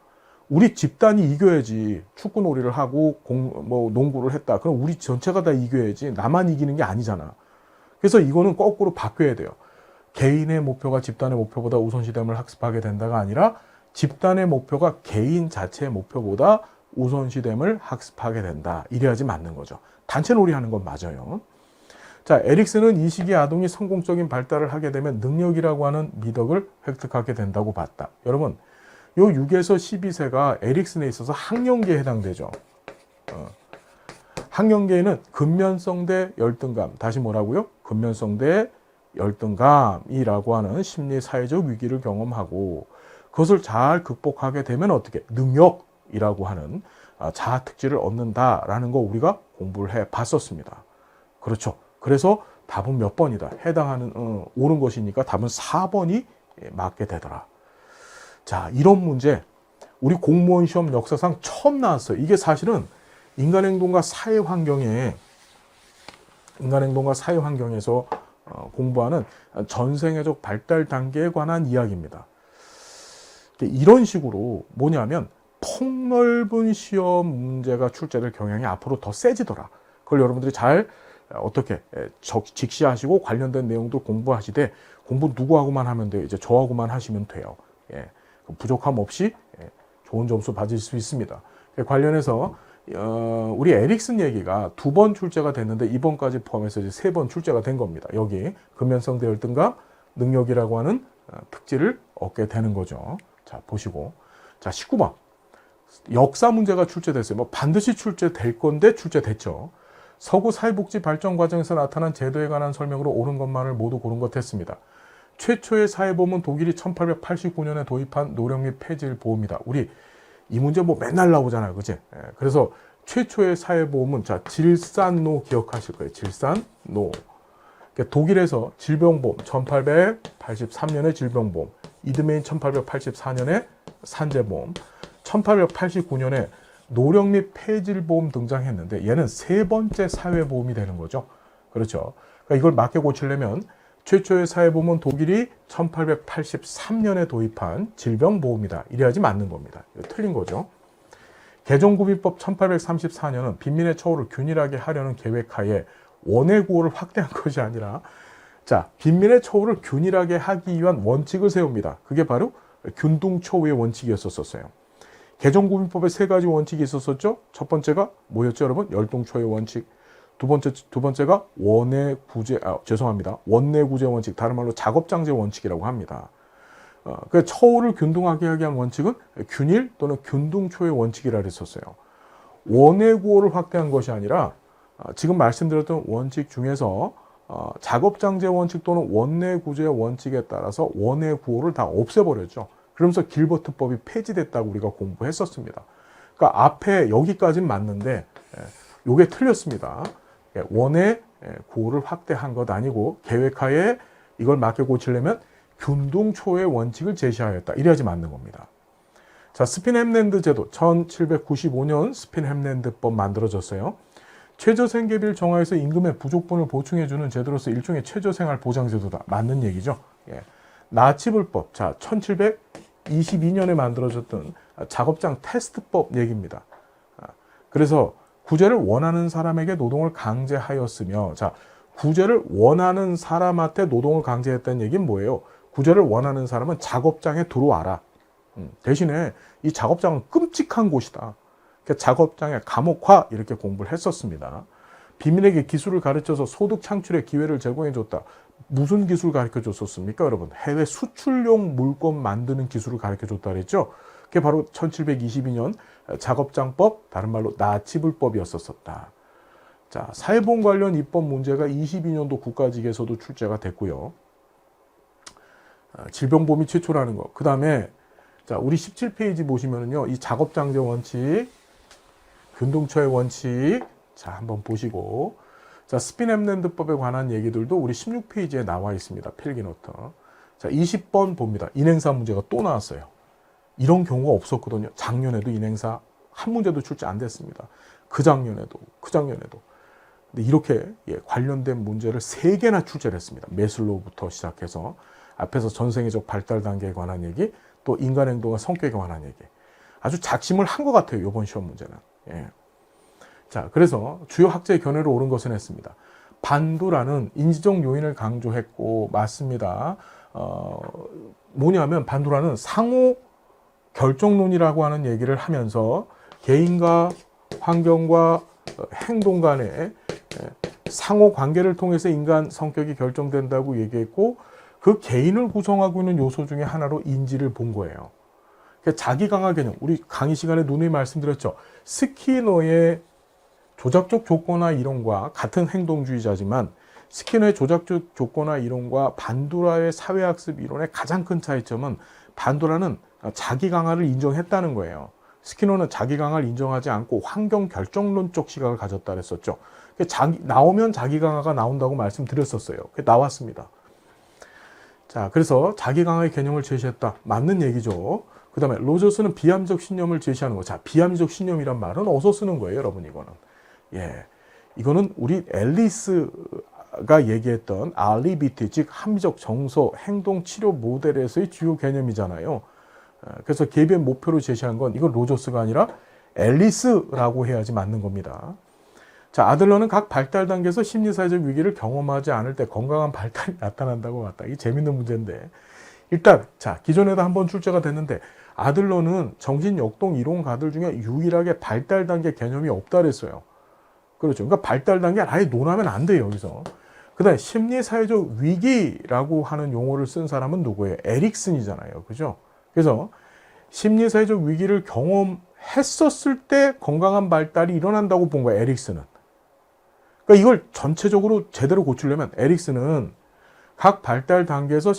Speaker 2: 우리 집단이 이겨야지. 축구 놀이를 하고 농구를 했다. 그럼 우리 전체가 다 이겨야지. 나만 이기는 게 아니잖아. 그래서 이거는 거꾸로 바뀌어야 돼요. 개인의 목표가 집단의 목표보다 우선시됨을 학습하게 된다가 아니라 집단의 목표가 개인 자체의 목표보다 우선시됨을 학습하게 된다. 이래야지 맞는 거죠. 단체 놀이 하는 건 맞아요. 자, 에릭슨은 이 시기에 아동이 성공적인 발달을 하게 되면 능력이라고 하는 미덕을 획득하게 된다고 봤다. 여러분, 요 6에서 12세가 에릭슨에 있어서 학령기에 해당되죠. 학령기에는 근면성 대 열등감, 다시 뭐라고요? 근면성 대 열등감이라고 하는 심리 사회적 위기를 경험하고 그것을 잘 극복하게 되면 어떻게? 능력이라고 하는 자아 특질을 얻는다라는 거 우리가 공부를 해 봤었습니다. 그렇죠. 그래서 답은 몇 번이다. 해당하는 옳은 것이니까 답은 4번이 맞게 되더라. 자, 이런 문제 우리 공무원 시험 역사상 처음 나왔어요. 이게 사실은 인간행동과 사회환경에서 공부하는 전생애적 발달 단계에 관한 이야기입니다. 이런 식으로 뭐냐면 폭넓은 시험 문제가 출제될 경향이 앞으로 더 세지더라. 그걸 여러분들이 잘 어떻게 직시하시고 관련된 내용도 공부하시되 공부 누구하고만 하면 돼요. 이제 저하고만 하시면 돼요. 예, 부족함 없이 좋은 점수 받을 수 있습니다. 관련해서 우리 에릭슨 얘기가 2번 출제가 됐는데 이번까지 포함해서 이제 3번 출제가 된 겁니다. 여기 근면성 대 열등감, 능력이라고 하는 특질을 얻게 되는 거죠. 자, 보시고. 자, 19번. 역사 문제가 출제됐어요. 뭐 반드시 출제될 건데 출제됐죠. 서구 사회복지 발전 과정에서 나타난 제도에 관한 설명으로 옳은 것만을 모두 고른 것 했습니다. 최초의 사회보험은 독일이 1889년에 도입한 노령 및 폐질 보험이다. 우리 이 문제 뭐 맨날 나오잖아요. 그치? 그래서 최초의 사회보험은 자, 질산노 기억하실 거예요. 질산노. 독일에서 질병보험 1883년에 질병보험, 이드메인 1884년에 산재보험, 1889년에 노령 및 폐질보험 등장했는데 얘는 3번째 사회보험이 되는 거죠. 그렇죠. 그러니까 이걸 맞게 고치려면 최초의 사회보험은 독일이 1883년에 도입한 질병보험이다. 이래야지 맞는 겁니다. 틀린 거죠. 개정구비법 1834년은 빈민의 처우를 균일하게 하려는 계획하에 원해구호를 확대한 것이 아니라 자, 빈민의 처우를 균일하게 하기 위한 원칙을 세웁니다. 그게 바로 균등처우의 원칙이었었어요. 개정구비법에 3가지 원칙이 있었었죠. 첫 번째가 뭐였죠, 여러분? 열등처우의 원칙. 두 번째가 원내구제 원칙, 다른 말로 작업장제 원칙이라고 합니다. 그 처우를 균등하게 하기 위한 원칙은 균일 또는 균등초의 원칙이라 했었어요. 원내구호를 확대한 것이 아니라 지금 말씀드렸던 원칙 중에서 작업장제 원칙 또는 원내구제 원칙에 따라서 원내구호를 다 없애버렸죠. 그러면서 길버트법이 폐지됐다고 우리가 공부했었습니다. 그러니까 앞에 여기까지는 맞는데 요게 틀렸습니다. 원의 구호를 확대한 것 아니고 계획하에 이걸 맞게 고치려면 균등초의 원칙을 제시하였다. 이래야지 맞는 겁니다. 자, 스핀-햄랜드 제도 1795년 스핀-햄랜드법 만들어졌어요. 최저생계비를 정하여서 임금의 부족분을 보충해주는 제도로서 일종의 최저생활 보장제도다. 맞는 얘기죠. 예. 나치불법, 자 1722년에 만들어졌던 작업장 테스트법 얘기입니다. 그래서 구제를 원하는 사람에게 노동을 강제하였으며, 자 구제를 원하는 사람한테 노동을 강제했다는 얘기는 뭐예요? 구제를 원하는 사람은 작업장에 들어와라. 대신에 이 작업장은 끔찍한 곳이다. 그러니까 작업장의 감옥화 이렇게 공부를 했었습니다. 빈민에게 기술을 가르쳐서 소득 창출의 기회를 제공해줬다. 무슨 기술 가르쳐줬었습니까, 여러분? 해외 수출용 물건 만드는 기술을 가르쳐줬다 그랬죠. 그게 바로 1722년 작업장법, 다른 말로 나치불법이었었다. 자, 사회보험 관련 입법 문제가 22년도 국가직에서도 출제가 됐고요. 질병보험이 최초라는 거. 그 다음에 자, 우리 17페이지 보시면은요, 이 작업장제 원칙, 균등초의 원칙, 자, 한번 보시고, 자, 스핀-햄랜드법에 관한 얘기들도 우리 16페이지에 나와 있습니다. 필기노트. 자, 20번 봅니다. 인행사 문제가 또 나왔어요. 이런 경우가 없었거든요. 작년에도 인행사 한 문제도 출제 안 됐습니다. 그 작년에도. 근데 이렇게 관련된 문제를 3개나 출제를 했습니다. 매슬로우부터 시작해서 앞에서 전생애적 발달 단계에 관한 얘기, 또 인간 행동과 성격에 관한 얘기. 아주 작심을 한 것 같아요, 이번 시험 문제는. 예. 자, 그래서 주요 학자의 견해로 옳은 것은 했습니다. 반두라는 인지적 요인을 강조했고, 맞습니다. 뭐냐면 반두라는 상호 결정론이라고 하는 얘기를 하면서 개인과 환경과 행동 간의 상호 관계를 통해서 인간 성격이 결정된다고 얘기했고, 그 개인을 구성하고 있는 요소 중에 하나로 인지를 본 거예요. 그러니까 자기 강화 개념, 우리 강의 시간에 누누이 말씀드렸죠. 스키너의 조작적 조건화 이론과 같은 행동주의자지만 스키너의 조작적 조건화 이론과 반두라의 사회학습 이론의 가장 큰 차이점은 반두라는 자기 강화를 인정했다는 거예요. 스키너는 자기 강화를 인정하지 않고 환경 결정론적 시각을 가졌다 그랬었죠. 나오면 자기 강화가 나온다고 말씀드렸었어요. 나왔습니다. 자, 그래서 자기 강화의 개념을 제시했다. 맞는 얘기죠. 그 다음에 로저스는 비합리적 신념을 제시하는 거. 자, 비합리적 신념이란 말은 어디서 쓰는 거예요, 여러분, 이거는. 예. 이거는 우리 앨리스가 얘기했던 REBT, 즉 합리적 정서 행동 치료 모델에서의 주요 개념이잖아요. 그래서 개별 목표로 제시한 건 이건 로저스가 아니라 앨리스라고 해야지 맞는 겁니다. 자, 아들러는 각 발달 단계에서 심리사회적 위기를 경험하지 않을 때 건강한 발달이 나타난다고 봤다. 이게 재밌는 문제인데. 일단, 자, 기존에도 한번 출제가 됐는데, 아들러는 정신역동 이론가들 중에 유일하게 발달 단계 개념이 없다 그랬어요. 그렇죠. 그러니까 발달 단계 아예 논하면 안 돼요, 여기서. 그 다음에 심리사회적 위기라고 하는 용어를 쓴 사람은 누구예요? 에릭슨이잖아요. 그죠? 그래서 심리사회적 위기를 경험했었을 때 건강한 발달이 일어난다고 본 거예요, 에릭슨은. 그러니까 이걸 전체적으로 제대로 고치려면 에릭슨은 각 발달 단계에서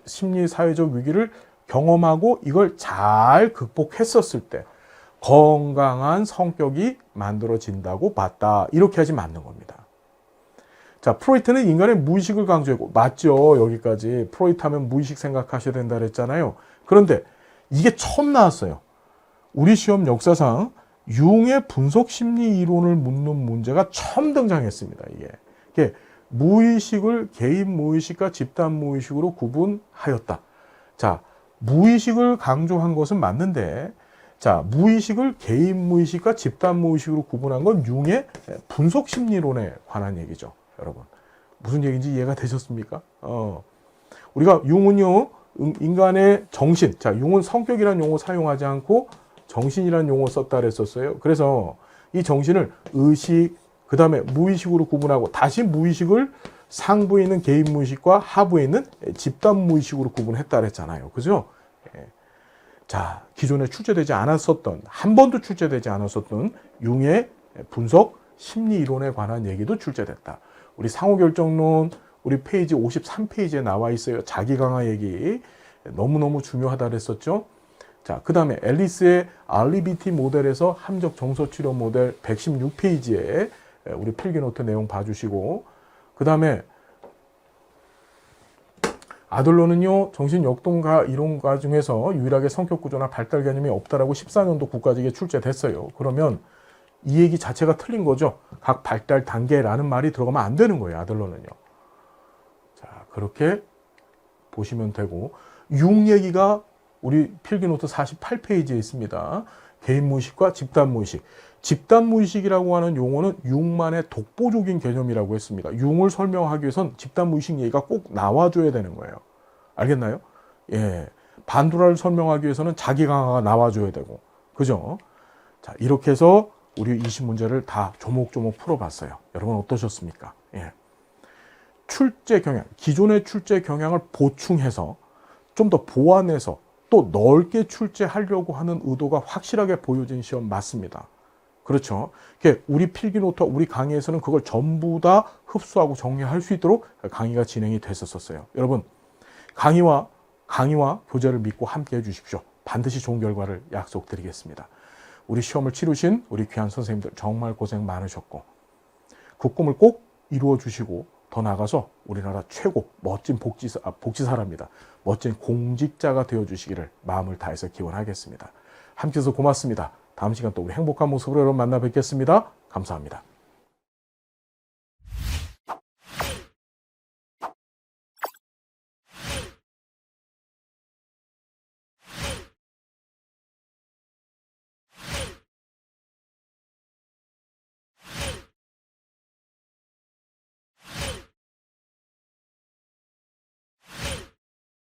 Speaker 2: 심리사회적 위기를 경험하고 이걸 잘 극복했었을 때 건강한 성격이 만들어진다고 봤다. 이렇게 하지 맞는 겁니다. 자, 프로이트는 인간의 무의식을 강조했고, 맞죠? 여기까지. 프로이트 하면 무의식 생각하셔야 된다 그랬잖아요. 그런데 이게 처음 나왔어요. 우리 시험 역사상 융의 분석 심리 이론을 묻는 문제가 처음 등장했습니다. 이게 무의식을 개인 무의식과 집단 무의식으로 구분하였다. 자, 무의식을 강조한 것은 맞는데, 자, 무의식을 개인 무의식과 집단 무의식으로 구분한 건 융의 분석 심리론에 관한 얘기죠. 여러분, 무슨 얘기인지 이해가 되셨습니까? 우리가 융은요, 인간의 정신, 자, 융은 성격이라는 용어 사용하지 않고 정신이라는 용어 썼다 그랬었어요. 그래서 이 정신을 의식, 그 다음에 무의식으로 구분하고 다시 무의식을 상부에 있는 개인 무의식과 하부에 있는 집단 무의식으로 구분했다 그랬잖아요. 그죠? 자, 기존에 출제되지 않았었던, 한 번도 출제되지 않았었던 융의 분석 심리 이론에 관한 얘기도 출제됐다. 우리 상호결정론, 우리 페이지 53페이지에 나와 있어요. 자기 강화 얘기. 너무너무 중요하다 그랬었죠. 자, 그 다음에 앨리스의 REBT 모델에서 함적 정서 치료 모델 116페이지에 우리 필기노트 내용 봐주시고, 그 다음에 아들러는요, 정신역동가 이론가 중에서 유일하게 성격구조나 발달 개념이 없다라고 14년도 국가직에 출제됐어요. 그러면 이 얘기 자체가 틀린 거죠. 각 발달 단계라는 말이 들어가면 안 되는 거예요, 아들러는요. 자, 그렇게 보시면 되고, 융 얘기가 우리 필기노트 48페이지에 있습니다. 개인무의식과 집단무의식. 집단무의식이라고 하는 용어는 융만의 독보적인 개념이라고 했습니다. 융을 설명하기 위해선 집단무의식 얘기가 꼭 나와줘야 되는 거예요. 알겠나요? 예. 반도라를 설명하기 위해서는 자기 강화가 나와줘야 되고. 그죠? 자, 이렇게 해서 우리 20문제를 다 조목조목 풀어봤어요. 여러분 어떠셨습니까? 예. 출제 경향, 기존의 출제 경향을 보충해서 좀 더 보완해서 또 넓게 출제하려고 하는 의도가 확실하게 보여진 시험 맞습니다. 그렇죠. 우리 필기노트와 우리 강의에서는 그걸 전부 다 흡수하고 정리할 수 있도록 강의가 진행이 됐었어요. 여러분, 강의와 교재를 믿고 함께 해주십시오. 반드시 좋은 결과를 약속드리겠습니다. 우리 시험을 치르신 우리 귀한 선생님들 정말 고생 많으셨고, 그 꿈을 꼭 이루어 주시고 더 나아가서 우리나라 최고 멋진 복지사랍니다. 멋진 공직자가 되어주시기를 마음을 다해서 기원하겠습니다. 함께해서 고맙습니다. 다음 시간 또 우리 행복한 모습으로 여러분 만나 뵙겠습니다. 감사합니다.